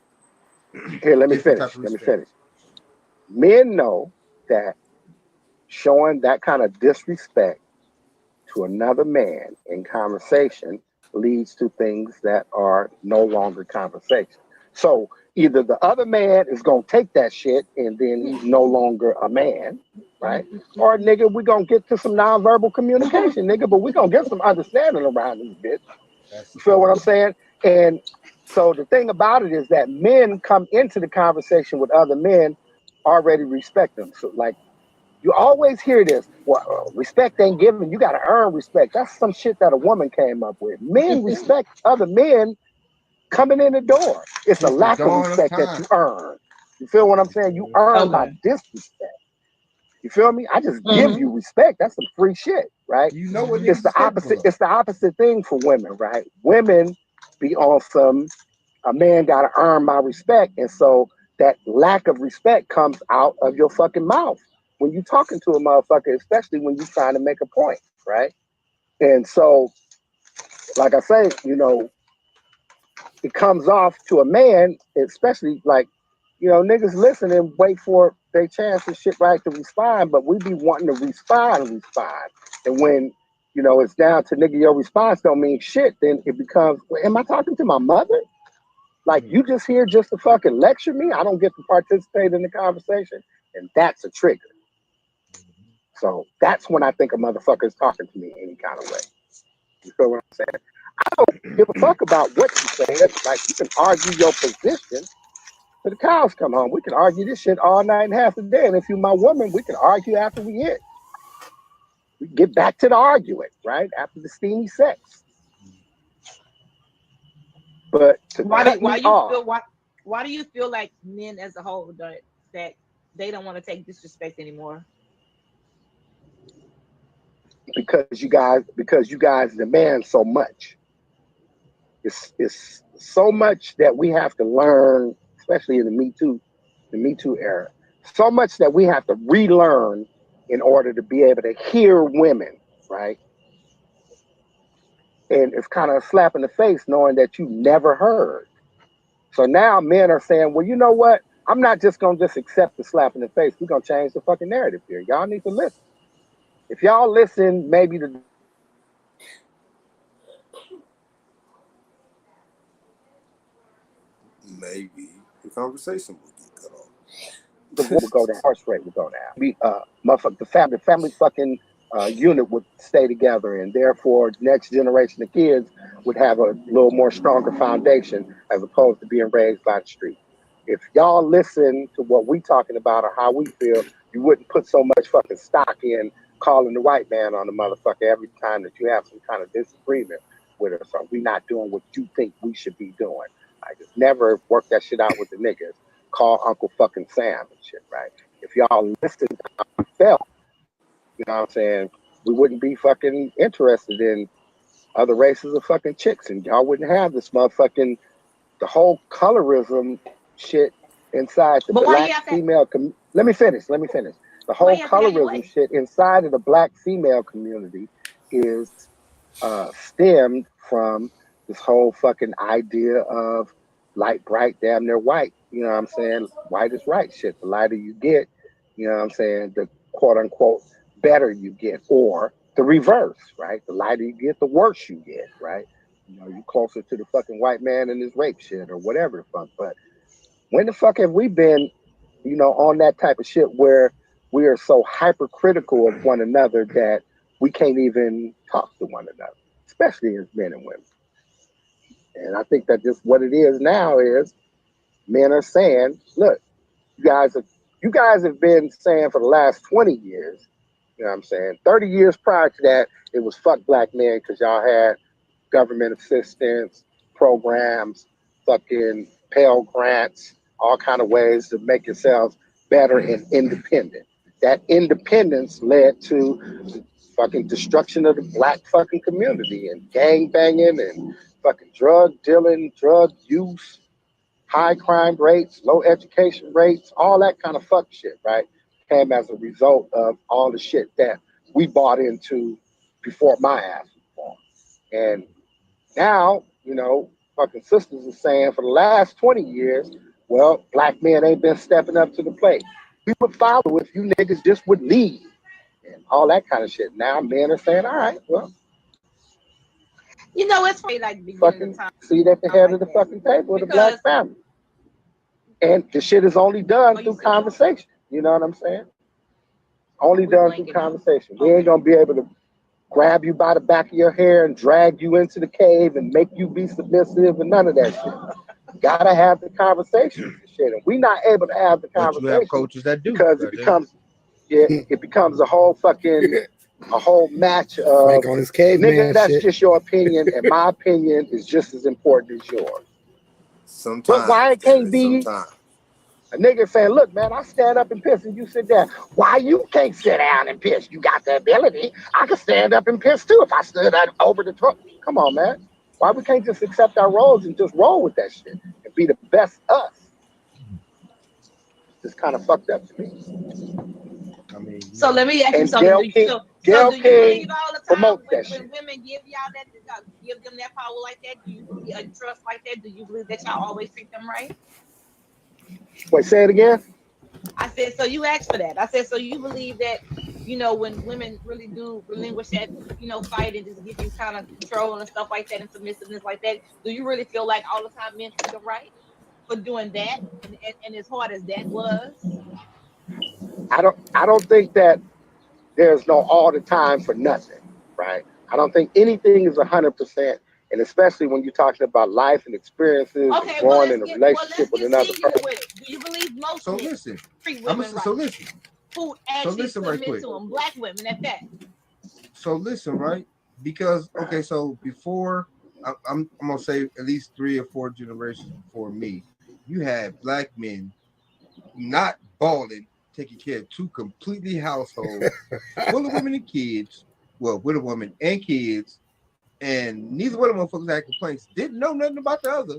Here, let me Different type finish. of Let me respect. finish. Men know that showing that kind of disrespect to another man in conversation leads to things that are no longer conversation. So either the other man is gonna take that shit and then he's no longer a man, right? Or nigga, we gonna get to some nonverbal communication, nigga, but we gonna get some understanding around this bitch. That's You the feel what point. I'm saying? And so the thing about it is that men come into the conversation with other men already respect them. So like you always hear this. Well, respect ain't given. You got to earn respect. That's some shit that a woman came up with. Men respect other men coming in the door. It's a Since the lack of dawn of respect that time. you earn. You feel what I'm saying? You earn my Okay. disrespect. You feel me? I just give Mm-hmm. you respect. That's some free shit, right? You know what It's niggas the is capable opposite. of. It's the opposite thing for women, right? Women be on some. A man got to earn my respect, and so that lack of respect comes out of your fucking mouth when you talking to a motherfucker, especially when you're trying to make a point, right? And so, like I say, it comes off to a man, especially like, niggas listen and wait for their chance and shit right to respond, but we be wanting to respond. And when, it's down to nigga, your response don't mean shit, then it becomes, well, am I talking to my mother? Like you just here just to fucking lecture me? I don't get to participate in the conversation. And that's a trigger. So that's when I think a motherfucker is talking to me any kind of way. You feel what I'm saying? Give a fuck about what you say. Like you can argue your position till the cows come home. We can argue this shit all night and half the day. And if you're my woman, we can argue after we hit. We get back to the arguing, right? After the steamy sex. But to cut Why me you off feel why do you feel like men as a whole that they don't want to take disrespect anymore? because you guys demand so much. It's so much that we have to learn, especially in the Me Too era. So much that we have to relearn in order to be able to hear women, right? And it's kind of a slap in the face knowing that you never heard. So now men are saying, well, you know what? I'm not just gonna just accept the slap in the face. We're gonna change the fucking narrative here. Y'all need to listen. If y'all listen, maybe Maybe the conversation will get cut off. the war would go down, horse rate would go down. Motherfucker, the family fucking unit would stay together, and therefore, next generation of kids would have a little more stronger foundation as opposed to being raised by the street. If y'all listen to what we talking about or how we feel, you wouldn't put so much fucking stock in calling the white man on the motherfucker every time that you have some kind of disagreement with us, or we not doing what you think we should be doing. Like it's never worked that shit out with the niggas. Call Uncle fucking Sam and shit, right? If y'all listened to how we felt, you know what I'm saying, we wouldn't be fucking interested in other races of fucking chicks, and y'all wouldn't have this motherfucking, the whole colorism shit inside the black female. Let me finish. The whole colorism shit inside of the black female community is stemmed from this whole fucking idea of light, bright, damn near white. You know what I'm saying? White is right shit. The lighter you get, you know what I'm saying, the quote unquote better you get, or the reverse, right? The lighter you get, the worse you get, right? You know, you closer to the fucking white man and his rape shit or whatever the fuck. But when the fuck have we been, you know, on that type of shit where we are so hypercritical of one another that we can't even talk to one another, especially as men and women? And I think that just what it is now is men are saying, look, you guys have been saying for the last 20 years, you know what I'm saying, 30 years prior to that, it was fuck black men because y'all had government assistance, programs, fucking Pell Grants, all kind of ways to make yourselves better and independent. That independence led to the fucking destruction of the black fucking community and gang banging and fucking drug dealing, drug use, high crime rates, low education rates, all that kind of fuck shit, right? Came as a result of all the shit that we bought into before my ass was born. And now, you know, fucking sisters are saying for the last 20 years, well, black men ain't been stepping up to the plate. We would follow if you niggas just would lead and all that kind of shit. Now men are saying, all right, well, you know, it's funny, like fucking seat at the head of the fucking table of the black family. And the shit is only done through conversation. You know what I'm saying? Only done through conversation. We ain't gonna be able to grab you by the back of your hair and drag you into the cave and make you be submissive and none of that shit. Gotta have the conversations and shit. And we not able to have the conversation. But you have coaches that do, because it becomes a whole fucking a whole match of on his caveman nigga, that's shit. just your opinion, and my opinion is just as important as yours. Sometimes, but why it can't be a nigga saying, look, man, I stand up and piss and you sit down. Why you can't sit down and piss? You got the ability. I could stand up and piss too if I stood up over the truck. Come on, man. Why we can't just accept our roles and just roll with that shit and be the best us? It's kind of fucked up to me. I mean, so let me ask you something. Gayle do you believe all the time when women give y'all that, give them that power like that? Do you trust like that? Do you believe that y'all always treat them right? Wait, say it again. I said, so you asked for that. I said, so you believe that, you know, when women really do relinquish that, you know, fight and just give you kind of control and stuff like that and submissiveness like that, do you really feel like all the time men treat them right for doing that? And as hard as that was? I don't think that there's no all the time for nothing, right? I don't think anything is 100%, and especially when you're talking about life and experiences and growing in a relationship with another person. Do you believe most men treat women right? So listen. Who actually submit to them? Black women at that. So listen, right? Because okay, so before I'm gonna say at least 3 or 4 generations before me, you had black men not balling, taking care of 2 completely households full of women and kids. Well, with a woman and kids, and neither one of them motherfuckers had complaints. Didn't know nothing about the other.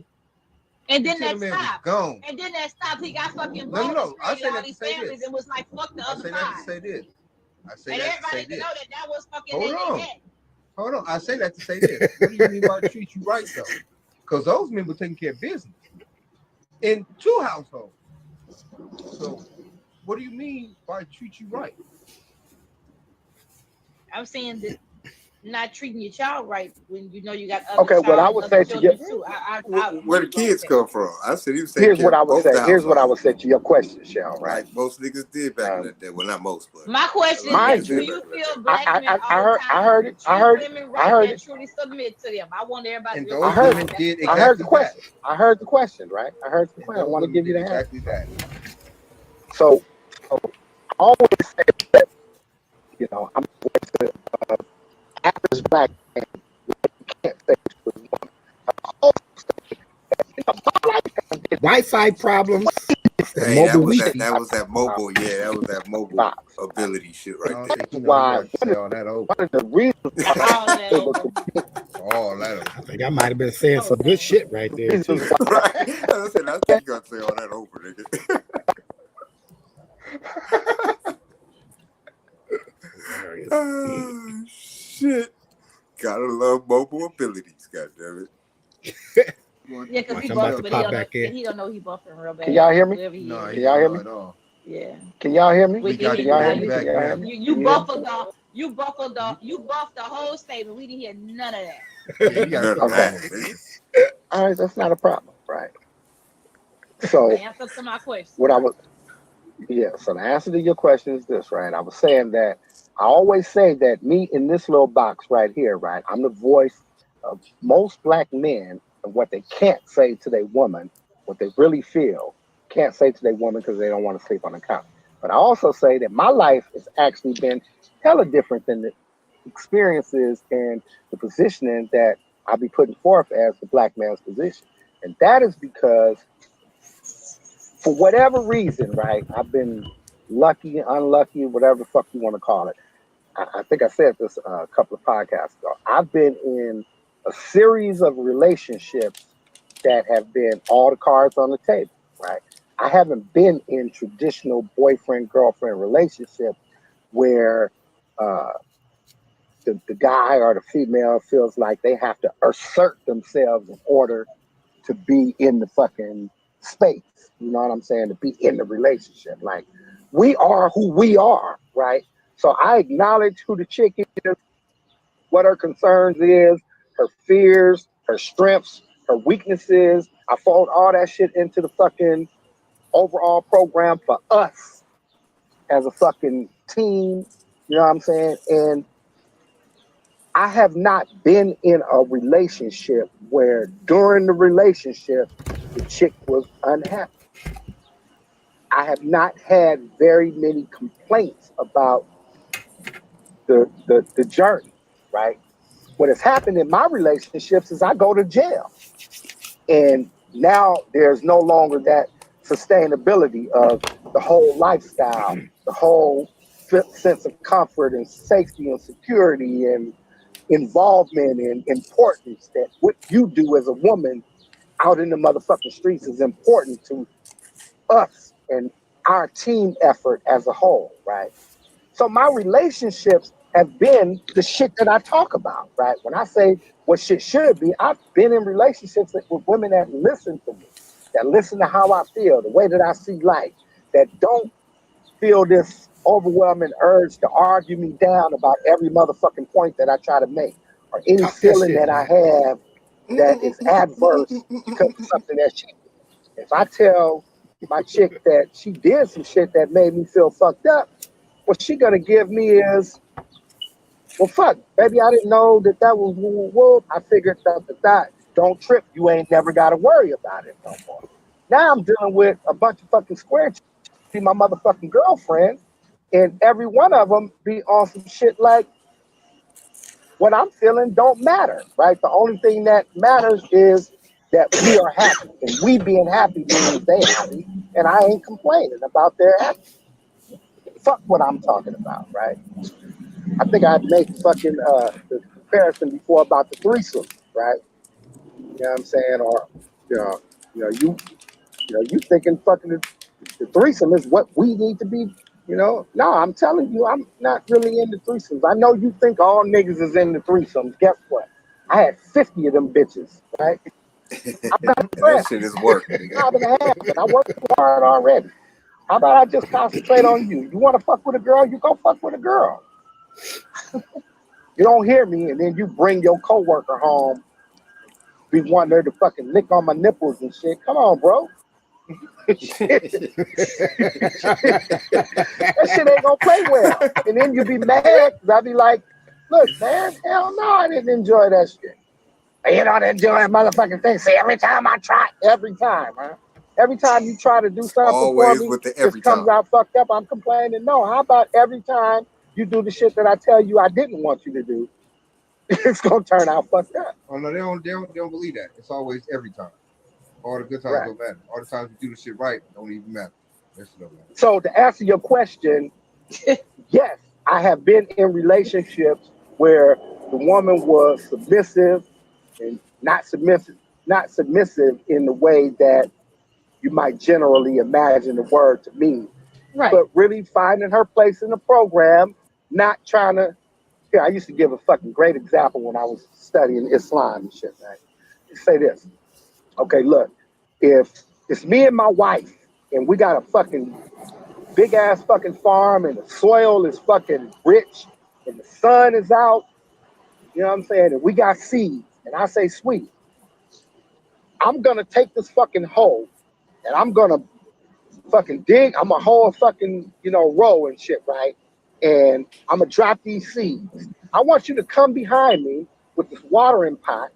And then that stopped. Gone. And then that stopped. He got fucking no. I say all that to these say families this. and was like, fuck the other side. I say that to say this. I say and that everybody to say know this. that was fucking Hold on. I say that to say this. What do you mean by treat you right though? Because those men were taking care of business in 2 households. So what do you mean by treat you right? I'm saying that not treating your child right when you know you got other okay, what I would say to you, too. Where the kids come from? I said he was taking here's care what I of would both say. the Here's what I households. would say to your question, Shell. Right? Like most niggas did back in that day. Well, not most, but my question is: do you feel black men all the time? I heard women right that truly submit to them? I want everybody. And those women did exactly I heard the question. I heard the question. Right? I heard the question. I want to give you the answer. Exactly that. So I always say that, you know, I'm going to average black man. You can't say this with woman. I always say that, you know, my life Wi-Fi problems. Hey, that was Wi-Fi. that was that mobile. Yeah, that was that mobile ability shit I right don't there. think you know Why? you got to say all that over. One of the reasons All that over. All that over. I think I might have been saying some good shit right there too. Right? I said, I think you got to say all that over, nigga. Oh, shit. Gotta love mobile abilities, goddammit. Yeah, because he I'm about to buffing, but pop back in. he don't know he buffing real bad. Can y'all hear me? No, Can y'all hear me? at all. Yeah. Can y'all hear me? We got can you hear Can you. y'all hear back me? now. You buffed the whole statement. We didn't hear none of that. Yeah, you got None of that. All right, that's not a problem, right? So Answer to my question. what I was, yeah. So the answer to your question is this, right? I was saying that I always say that me in this little box right here, right? I'm the voice of most black men of what they can't say to their woman, what they really feel, can't say to their woman because they don't want to sleep on the couch. But I also say that my life has actually been hella different than the experiences and the positioning that I'll be putting forth as the black man's position. And that is because for whatever reason, right, I've been lucky, unlucky, whatever the fuck you want to call it. I think I said this a couple of podcasts ago. I've been in a series of relationships that have been all the cards on the table, right? I haven't been in traditional boyfriend-girlfriend relationships where the guy or the female feels like they have to assert themselves in order to be in the fucking space. You know what I'm saying? To be in the relationship. Like, we are who we are, right? So I acknowledge who the chick is, what her concerns is, her fears, her strengths, her weaknesses. I fold all that shit into the fucking overall program for us as a fucking team. You know what I'm saying? And I have not been in a relationship where during the relationship the chick was unhappy. I have not had very many complaints about the journey, right? What has happened in my relationships is I go to jail. And now there's no longer that sustainability of the whole lifestyle, the whole sense of comfort and safety and security and involvement and importance that what you do as a woman out in the motherfucking streets is important to us and our team effort as a whole, right? So my relationships have been the shit that I talk about, right? When I say what shit should be, I've been in relationships with women that listen to me, that listen to how I feel, the way that I see life, that don't feel this overwhelming urge to argue me down about every motherfucking point that I try to make, or any Talk that feeling shit, that I have that is adverse because of something that she did. If I tell my chick that she did some shit that made me feel fucked up, what she gonna give me is, well, fuck, baby, I didn't know that was woo woo. I figured that don't trip. You ain't never got to worry about it no more. Now I'm dealing with a bunch of fucking square chicks, be my motherfucking girlfriend, and every one of them be on some shit like, what I'm feeling don't matter, right? The only thing that matters is that we are happy, and we being happy means they happy, and I ain't complaining about their happiness. Fuck what I'm talking about, right? I think I made fucking the comparison before about the threesome, right? You know what I'm saying? Or you thinking fucking the threesome is what we need to be. No, I'm telling you, I'm not really into threesomes. I know you think all niggas is into threesomes. Guess what? I had 50 of them bitches, right? I'm not And that impressed. shit is work, nigga. Job and a half, and I worked hard already. How about I just concentrate on you? You want to fuck with a girl? You go fuck with a girl. You don't hear me, and then you bring your coworker home, be wanting her to fucking lick on my nipples and shit. Come on, bro. That shit ain't gonna play well. And then you be mad because I be like, look, man, hell no, I didn't enjoy that shit. You don't enjoy that motherfucking thing. See, every time I try, every time, man. Every time you try to do something for Always me, with the this every comes time. out fucked up. I'm complaining. No, how about every time you do the shit that I tell you I didn't want you to do? It's gonna turn out fucked up. Oh no, they don't believe that. It's always every time. All the good times don't matter. All the times you do the shit right don't even matter. That shit don't matter. So to answer your question, yes, I have been in relationships where the woman was submissive and not submissive in the way that you might generally imagine the word to mean. Right. But really finding her place in the program, not trying to. Here, I used to give a fucking great example when I was studying Islam and shit, right? Say this. Okay, look, if it's me and my wife and we got a fucking big ass fucking farm and the soil is fucking rich and the sun is out, you know what I'm saying? And we got seeds, and I say, sweet, I'm gonna take this fucking hoe and I'm gonna fucking dig. I'm a whole fucking, row and shit, right? And I'm gonna drop these seeds. I want you to come behind me with this watering pot,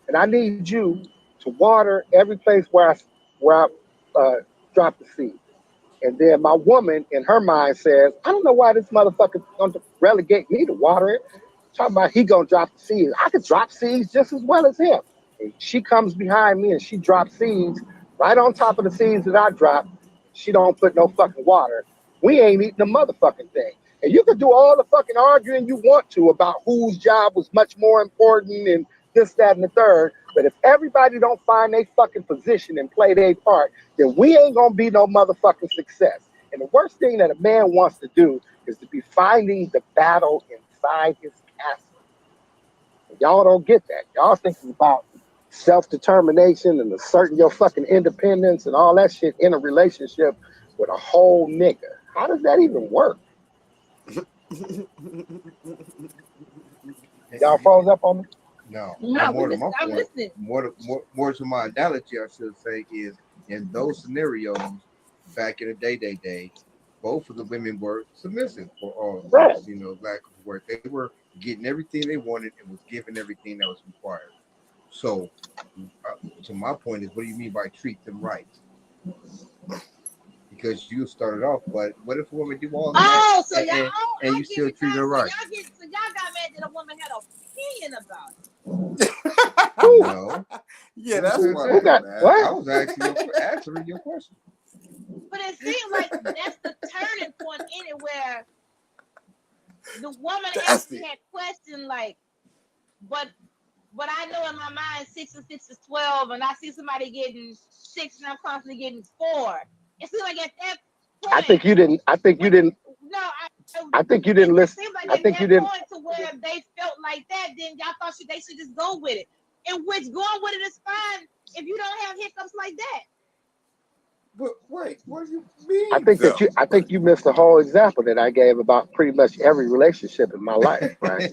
and I need you to water every place where I drop the seed. And then my woman, in her mind, says, I don't know why this motherfucker's going to relegate me to water it. Talking about he gonna drop the seeds. I could drop seeds just as well as him. And she comes behind me and she drops seeds right on top of the seeds that I drop. She don't put no fucking water. We ain't eating the motherfucking thing. And you can do all the fucking arguing you want to about whose job was much more important and this, that, and the third. But if everybody don't find their fucking position and play their part, then we ain't gonna be no motherfucking success. And the worst thing that a man wants to do is to be finding the battle inside his castle. Y'all don't get that. Y'all thinking about self-determination and asserting your fucking independence and all that shit in a relationship with a whole nigga. How does that even work? Y'all froze up on me? No, No, more to my I'm point, listening. more to my analogy, I should say, is in those scenarios, back in the day, both of the women were submissive for all, Right. lack of word. They were getting everything they wanted and was given everything that was required. So, to my point is, what do you mean by treat them right? Because you started off, but what if a woman do all of that So y'all, and you still treat her right? So y'all got mad that a woman had an opinion about it. No. Yeah, that's Who what. got what? I was answering your question. But it seems like that's the turning point in it where the woman actually had questioned, like, but I know in my mind 6 and 6 is 12, and I see somebody getting 6 and I'm constantly getting 4. It seems like at that point, I think you didn't. No, I think you didn't listen. It seems like I at think that you didn't. point to where they felt like that, then y'all thought they should just go with it. In which going with it is fine if you don't have hiccups like that. But wait, what do you mean? I think you missed the whole example that I gave about pretty much every relationship in my life, right?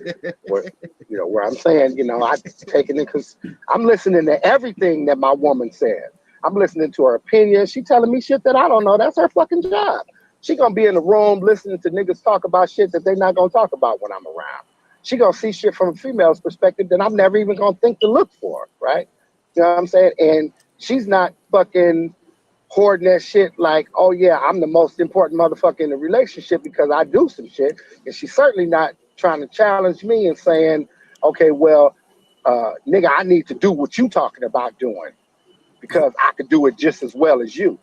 where I'm saying, I taking it because I'm listening to everything that my woman said. I'm listening to her opinion. She telling me shit that I don't know. That's her fucking job. She gonna be in the room listening to niggas talk about shit that they not gonna talk about when I'm around. She gonna see shit from a female's perspective that I'm never even gonna think to look for, right? You know what I'm saying? And she's not fucking hoarding that shit like, oh yeah, I'm the most important motherfucker in the relationship because I do some shit. And she's certainly not trying to challenge me and saying, okay, well, nigga, I need to do what you talking about doing because I could do it just as well as you.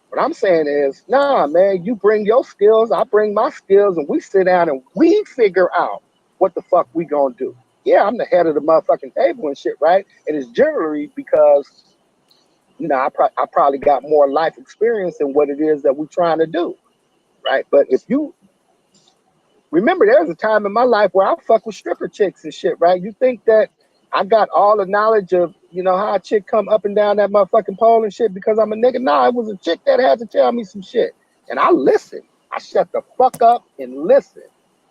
What I'm saying is, nah, man, you bring your skills, I bring my skills, and we sit down and we figure out what the fuck we gonna do. Yeah, I'm the head of the motherfucking table and shit, right? And it's generally because I probably got more life experience than what it is that we're trying to do, right? But if you remember, there was a time in my life where I fuck with stripper chicks and shit, right? You think that I got all the knowledge of, how a chick come up and down that motherfucking pole and shit because I'm a nigga? Nah, it was a chick that had to tell me some shit. And I listened. I shut the fuck up and listened.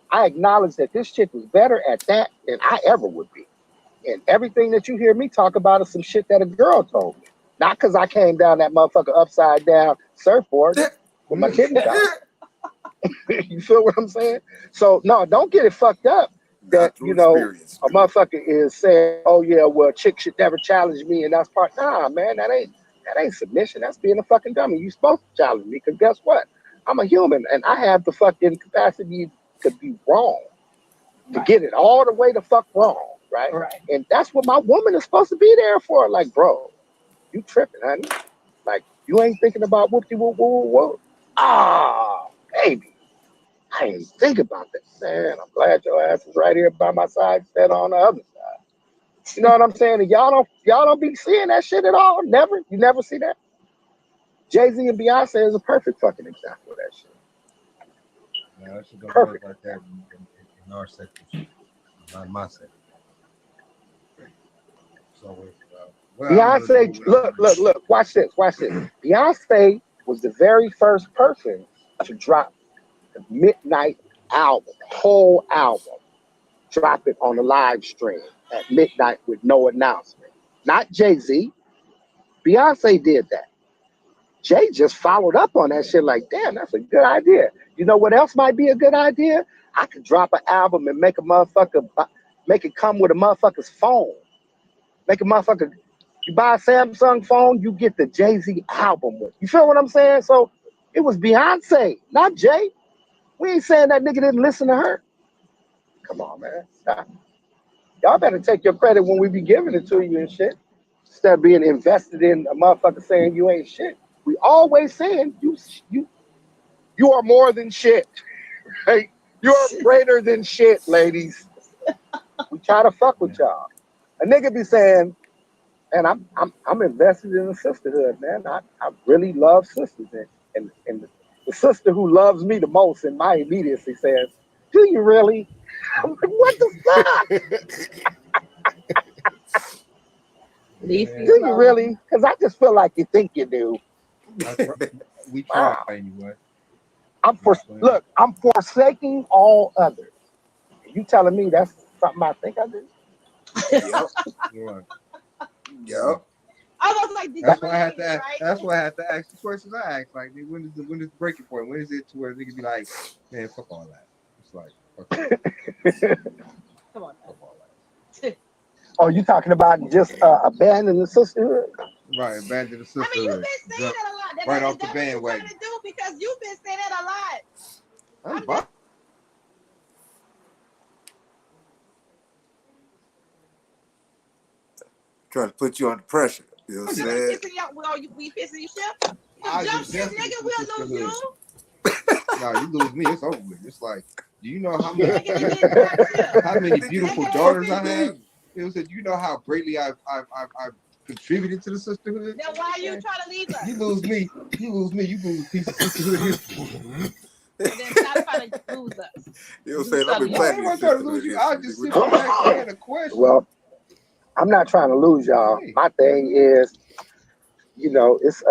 I acknowledged that this chick was better at that than I ever would be. And everything that you hear me talk about is some shit that a girl told me. Not because I came down that motherfucker upside down surfboard with my kittens out. You feel what I'm saying? So, no, don't get it fucked up that, a motherfucker is saying, oh, yeah, well, a chick should never challenge me. And that's part. Nah, man, that ain't submission. That's being a fucking dummy. You're supposed to challenge me because guess what? I'm a human and I have the fucking capacity to be wrong, to get it all the way the fuck wrong. Right. And that's what my woman is supposed to be there for. Like, bro, You tripping, honey. Like, you ain't thinking about whoopty whoop whoop whoop. Ah, baby. I ain't think about that. Man, I'm glad your ass is right here by my side instead on the other side. You know what I'm saying? And y'all don't be seeing that shit at all? Never? You never see that? Jay-Z and Beyonce is a perfect fucking example of that shit. No, that shit don't Perfect. work like that in our sector. Not in my sector. It's always Beyonce, look, watch this. Beyonce was the very first person to drop the Midnight album, the whole album. Drop it on the live stream at midnight with no announcement. Not Jay-Z. Beyonce did that. Jay just followed up on that shit like, damn, that's a good idea. You know what else might be a good idea? I could drop an album and make it come with a motherfucker's phone. Make a motherfucker, you buy a Samsung phone, you get the Jay-Z album with. You feel what I'm saying? So it was Beyonce, not Jay. We ain't saying that nigga didn't listen to her. Come on, man. Stop. Y'all better take your credit when we be giving it to you and shit. Instead of being invested in a motherfucker saying you ain't shit. We always saying you are more than shit. Right? You're greater than shit, ladies. We try to fuck with y'all. A nigga be saying, and I'm invested in the sisterhood, man. I really love sisters. And the sister who loves me the most in my immediacy says, do you really? I'm like, what the fuck? Do you really? Because I just feel like you think you do. We try anyway. I'm forsaking all others. You telling me that's something I think I do? Yep. Yep. I was like, that's why I had to ask. Right? That's why I had to ask the questions I asked. Like, when is the breaking point? When is it to where they can be like, man, fuck all that? It's like, fuck come on, fuck all that. Oh, you talking about just abandoning the sisterhood? Right, abandon the sisterhood. I mean, you've been saying that a lot. Right off the bandwagon. What you trying to do because you've been saying that a lot. I'm just trying to put you under pressure. You know what I'm saying? We fixing your ship? Jump ship, nigga, we'll lose you. No, you lose me. It's over with. It's like, do you know how many beautiful daughters I have? It was that you know how greatly I've contributed to the sisterhood. Then why are you trying to leave us? You lose me. You lose a piece of sisterhood history. Then stop trying to lose us. You know what I'm saying? I've been planning this trying to lose you. I just sit back and had a question. Well, I'm not trying to lose y'all. My thing is, it's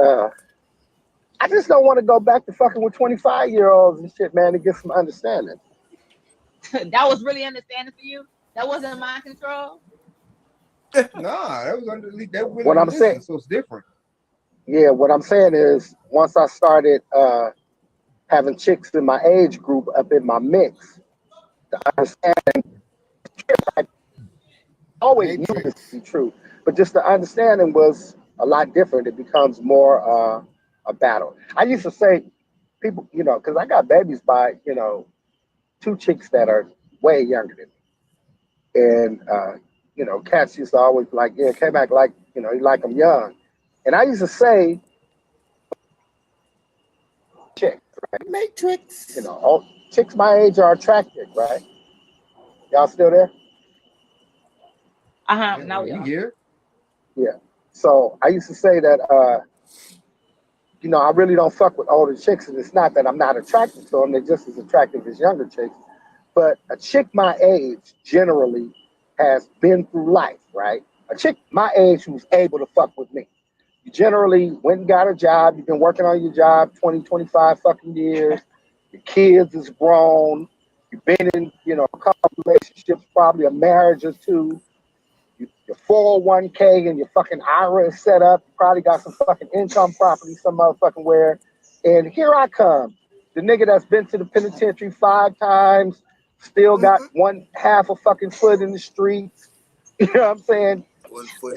I just don't want to go back to fucking with 25-year-olds and shit, man, to get some understanding. That was really understanding for you? That wasn't mind control? Nah, that was underneath that. What I'm saying, so it's different. Yeah, what I'm saying is, once I started having chicks in my age group up in my mix, the understanding, I always knew this to be true, but just the understanding was a lot different. It becomes more a battle. I used to say, people, because I got babies by, 2 chicks that are way younger than me. And, cats used to always like, yeah, came back like, you like them young. And I used to say, chicks, right? Matrix. All chicks my age are attractive, right? Y'all still there? Now we are. Here. Yeah. So I used to say that, I really don't fuck with older chicks, and it's not that I'm not attracted to them; they're just as attractive as younger chicks. But a chick my age generally has been through life, right? A chick my age who's able to fuck with me. You generally went and got a job. You've been working on your job 20, 25 fucking years. Your kids is grown. You've been in, a couple relationships, probably a marriage or two. Your 401k and your fucking IRA is set up. You probably got some fucking income property some motherfucking where. And here I come, the nigga that's been to the penitentiary 5 times, still got one half a fucking foot in the streets. You know what I'm saying?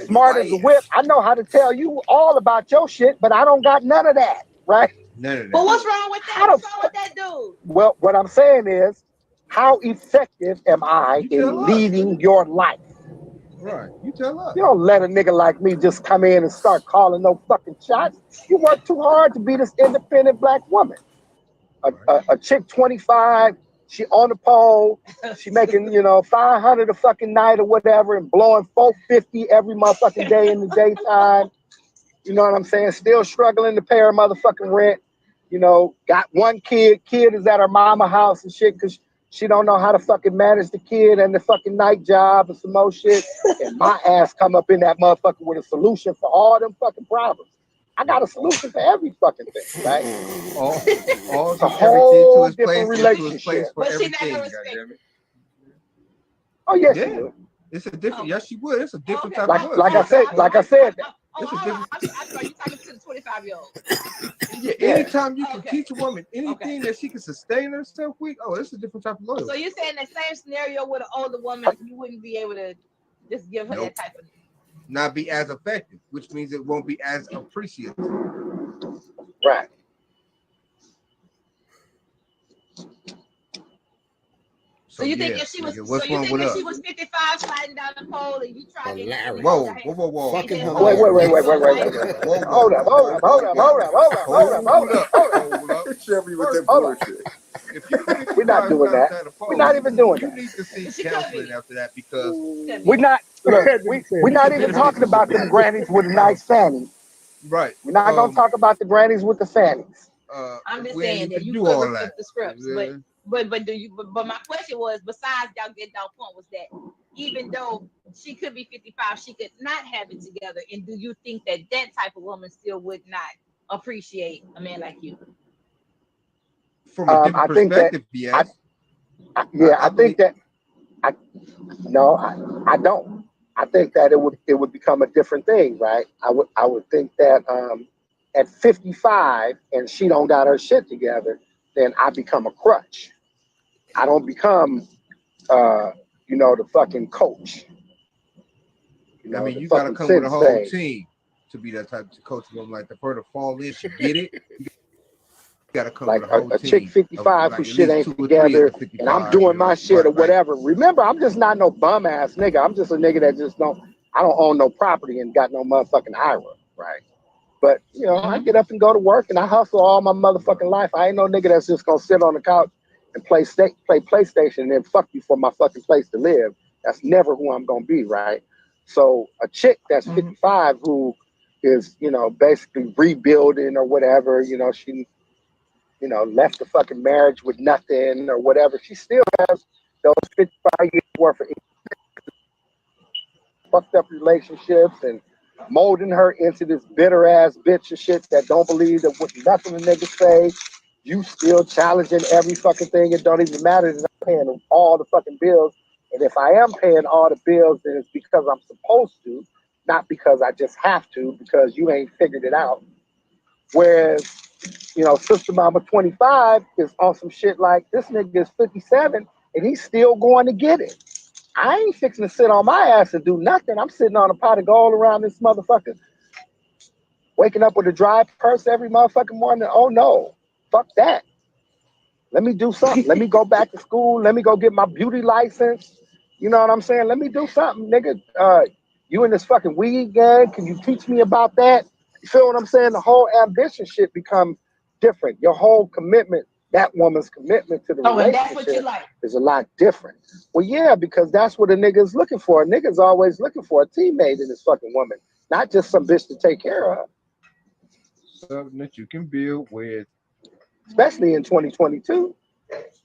Smart as a whip. I know how to tell you all about your shit, but I don't got none of that, right? None of that. But what's wrong with that? What's wrong with that dude? Well, what I'm saying is, how effective am I in leading your life? Right. You tell us. You don't let a nigga like me just come in and start calling no fucking shots. You work too hard to be this independent black woman. A chick 25, she on the pole, she making, 500 a fucking night or whatever and blowing 450 every motherfucking day in the daytime. You know what I'm saying? Still struggling to pay her motherfucking rent. Got one kid is at her mama house and shit because she don't know how to fucking manage the kid and the fucking night job and some more shit. And my ass come up in that motherfucker with a solution for all them fucking problems. I got a solution for every fucking thing, right? All it's a whole different relationship. For but she not everything, gonna respect it. Oh yes, she would. It's a different. Yes, she would. It's a different type Like of like I said, like I said. I'm sorry, you talking to the 25-year-old. Yeah, anytime you can teach a woman anything that she can sustain herself with, it's a different type of loyalty. So you're saying the same scenario with an older woman, you wouldn't be able to just give her that type of not be as effective, which means it won't be as appreciated. Right. So you think if she was, she was 55 sliding down the pole and you tried to get whoa. Fucking wait. Hold up. Chevy with that bullshit. If you we're not doing that. We're not even doing that. You need to see counseling after that because we're not even talking about them grannies with a nice fanny. Right. We're not gonna talk about the grannies with the fannies. I'm just saying that you could flip the scripts, but my question was, besides y'all getting down point, was that even though she could be 55, she could not have it together. And do you think that type of woman still would not appreciate a man like you? From a different perspective, yes. I don't. I think that it would become a different thing, right? I would think that at 55 and she don't got her shit together, then I become a crutch. I don't become the fucking coach. I mean, you gotta come with a whole team to be that type of coach. Like the further fall in to get it. You gotta come like with a whole a team. Chick 55 who shit ain't together and I'm doing my shit or whatever. Remember, I'm just not no bum ass nigga. I'm just a nigga that I don't own no property and got no motherfucking IRA, right? But I get up and go to work and I hustle all my motherfucking life. I ain't no nigga that's just gonna sit on the couch and play PlayStation and then fuck you for my fucking place to live. That's never who I'm gonna be, right? So a chick that's 55 who is, basically rebuilding or whatever, she left the fucking marriage with nothing or whatever. She still has those 55 years worth of fucked up relationships and molding her into this bitter ass bitch and shit that don't believe that what nothing the niggas say. You still challenging every fucking thing. It don't even matter that I'm paying all the fucking bills. And if I am paying all the bills, then it's because I'm supposed to, not because I just have to, because you ain't figured it out. Whereas, Sister Mama 25 is on some shit like this nigga is 57 and he's still going to get it. I ain't fixing to sit on my ass and do nothing. I'm sitting on a pot of gold around this motherfucker. Waking up with a dry purse every motherfucking morning. Oh no, fuck that. Let me do something. Let me go back to school. Let me go get my beauty license. You know what I'm saying? Let me do something, nigga. You in this fucking weed gang? Can you teach me about that? You feel what I'm saying? The whole ambition shit becomes different. Your whole commitment, that woman's commitment to the relationship, and that's what you like. Is a lot different. Well, yeah, because that's what a nigga's looking for. A nigga's always looking for a teammate in this fucking woman, not just some bitch to take care of. Something that you can build with. Especially in 2022.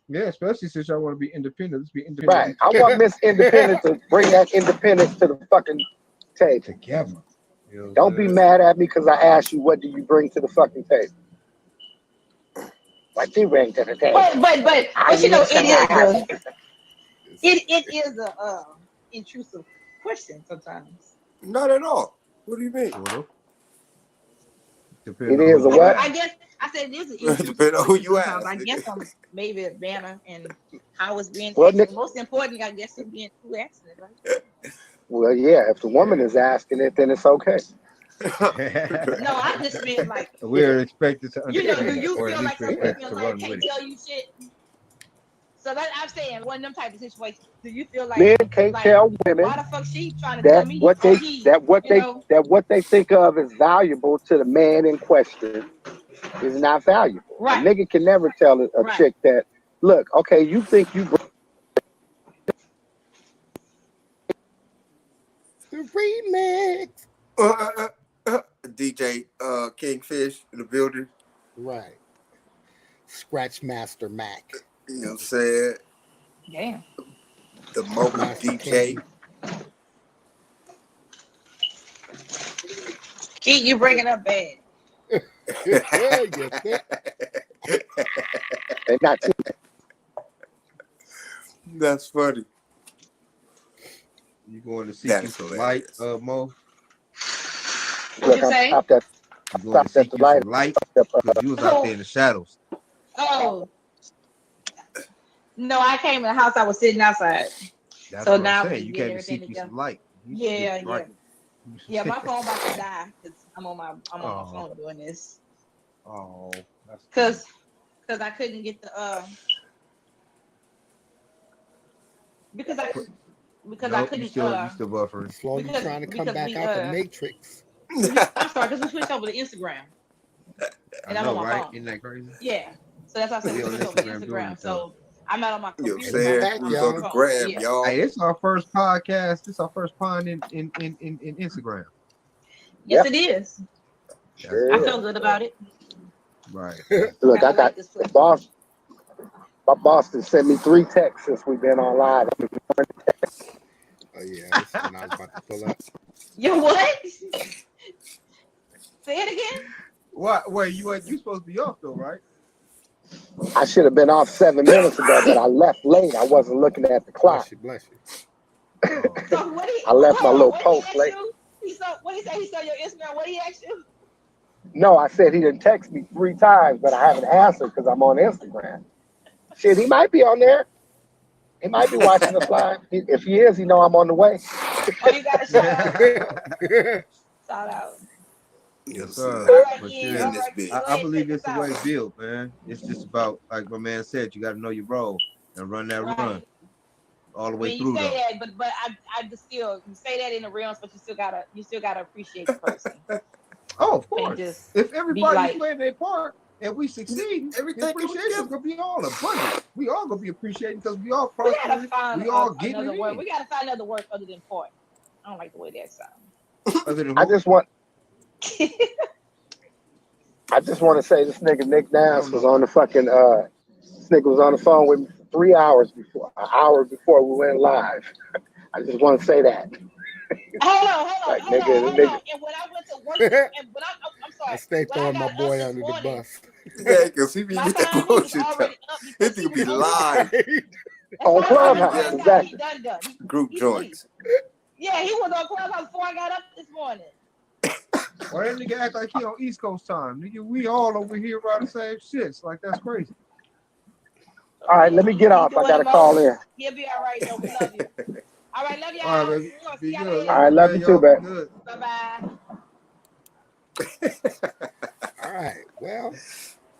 Yeah, especially since y'all want to be independent. Let's be independent. Right. I want Miss Independent to bring that independence to the fucking table. Together. Don't be mad at me because I asked you, what do you bring to the fucking table? What do you bring to the table? But it is a intrusive question sometimes. Not at all. What do you mean? It is a what? I guess I said it is an intrusive Depending on who you ask. I guess I'm maybe a banner and how it's being asked. Most important, I guess, is being who asking it, right? Well, yeah, if the woman is asking it, then it's okay. No, I just mean like we're expected to understand. Do you feel like some females like can't tell you shit? So that I'm saying, one of them type of situations. Do you feel like Men can't like tell women why the fuck she trying to tell me what they think of as valuable to the man in question is not valuable. A Right. nigga can never tell a Right. chick that, look, okay, you think you The remix. DJ Kingfish in the building. Right. Scratch Master Mac. You know what I'm saying? Damn. The mobile Master DJ. Keep you bringing up bad. You think? and not too That's funny. You going to see That you is some light, hilarious. Mo? What you say? stopped at You going to seek you some light? Because you was out there in the shadows. Oh. No, I came in the house. I was sitting outside. That's So what now I'm we saying. just You getting came to everything seek you together. some light. Yeah. My phone about to die because I'm on my phone doing this. Oh, that's Because I couldn't get the because I couldn't you still buffering. Slowly trying to come back out the matrix. I'm sorry, because we switched over to Instagram. And I know, I'm on my right? phone. Isn't that crazy? Yeah. So that's why I said we switched over to Instagram. So I'm not on my You know computer. what I'm saying? Back, We was on the grab, y'all. Hey, this is our first podcast. This is our first pond in Instagram. Yes, it is. Sure I is. feel good about it. Right. Look, I got this place. boss. My boss has sent me 3 texts since we've been on live. Oh yeah, this is when I was about to pull up. You what? Say it again. What? Wait, you supposed to be off though, right? I should have been off 7 minutes ago, but I left late. I wasn't looking at the clock. Bless you. So what I left my little post late. What he say? He saw your Instagram. What he asked you? No, I said he didn't text me 3 times, but I haven't answered because I'm on Instagram. Shit, he might be on there. He might be watching us live. If he is, he know I'm on the way. Oh, you got a shout out. Shout out. Yes, sir. All right, But yeah. yeah, All right, yeah. I believe it's the way built, man. It's just about, like my man said, you got to know your role and run that run all the way through. You say that, but I just still you say that in the realms, but you still gotta appreciate the person. Oh, of course. If everybody playing their part and we succeed, everything appreciation gonna be all abundant. We all gonna be appreciating because we all We gotta prospering. find We all getting another it word. in. We gotta find another word other than part. I don't like the way that sounds. Other than I just want to say this nigga Nick Nance was on the fucking this nigga was on the phone with me for 3 hours before, an hour before we went live. I just want to say that. Hold on. Like, And when I went to work, and when I'm sorry, I stay throwing my boy under the bus. Yeah, because he be with that bullshit. This nigga be live on Clubhouse, exactly. Group joints. Yeah, he was on Clubhouse before I got up this morning. Or that nigga act like he on East Coast time. Nigga, we all over here around the same shit. Like, that's crazy. All right, let me get off. I got to call in. He'll be all right, though. We love you. All right, love y'all. All right, baby. Be good. All right, love you too, baby. Bye-bye. All right, well.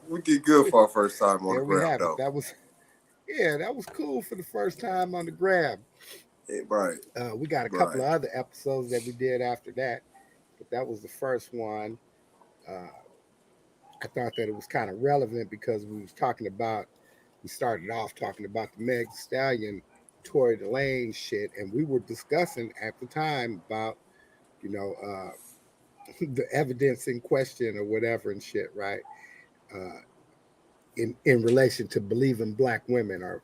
We did good for our first time on there the grab, though. That was cool for the first time on the grab. Yeah, right. We got a couple of other episodes that we did after that, but that was the first one. I thought that it was kind of relevant because we started off talking about the Meg Stallion, Tory Lanez shit, and we were discussing at the time about, the evidence in question or whatever and shit, right? In relation to believing black women or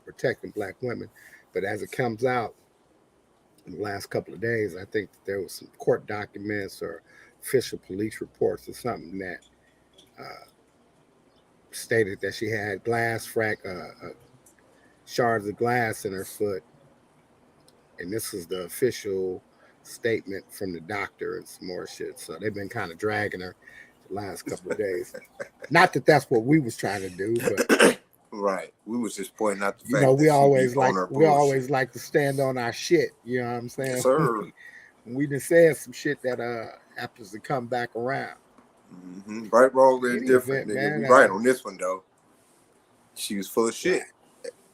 protecting black women. But as it comes out in the last couple of days, I think that there was some court documents or official police reports or something that stated that she had shards of glass in her foot. And this is the official statement from the doctor and some more shit. So they've been kind of dragging her the last couple of days. Not that that's what we was trying to do, but right. We was just pointing out the fact that we always like to stand on our shit. You know what I'm saying? Yes, sir. We done said some shit that happens to come back around. Right, wrong, and different, nigga. Man, we right on this one though. She was full of shit.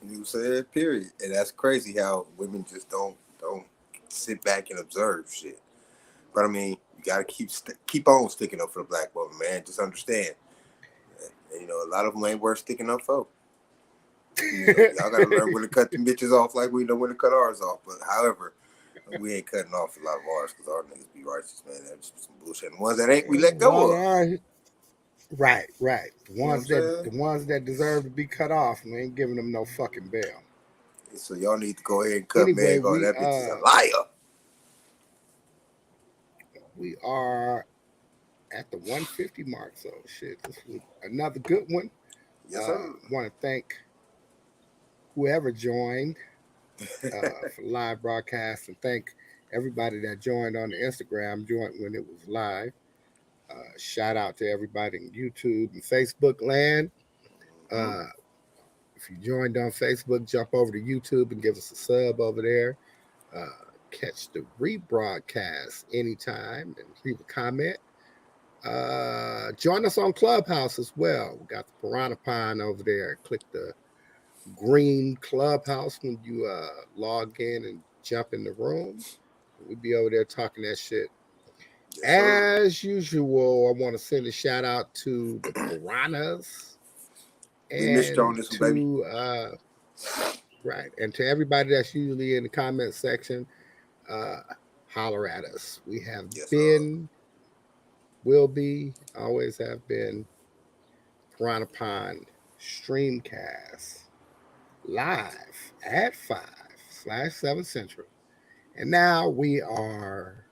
You said period, and that's crazy how women just don't sit back and observe shit. But I mean, you gotta keep on sticking up for the black woman, man. Just understand, and, you know, a lot of them ain't worth sticking up for. You know, y'all gotta learn when to cut the bitches off like we know when to cut ours off. But however, we ain't cutting off a lot of ours because our niggas be righteous, man. That's just some bullshit. And the ones that ain't, we let go of. Right. The You know ones that deserve to be cut off, we ain't giving them no fucking bail. So y'all need to go ahead and cut Anyway, Meg off. That bitch is a liar. We are at the 150 mark, so shit, this was another good one. Yes, sir. Want to thank whoever joined for live broadcast, and thank everybody that joined on the Instagram joint when it was live. Shout out to everybody in YouTube and Facebook land. If you joined on Facebook, jump over to YouTube and give us a sub over there. Catch the rebroadcast anytime and leave a comment. Join us on Clubhouse as well. We got the Piranha Pine over there. Click the green Clubhouse when you log in and jump in the room. We'll be over there talking that shit. Yes, as usual, I want to send a shout out to the Piranhas. We missed you on this one, baby. Right. And to everybody that's usually in the comment section, holler at us. We have been, will be, always have been Piranha Pond StreamCast live at 5/7 Central. And now we are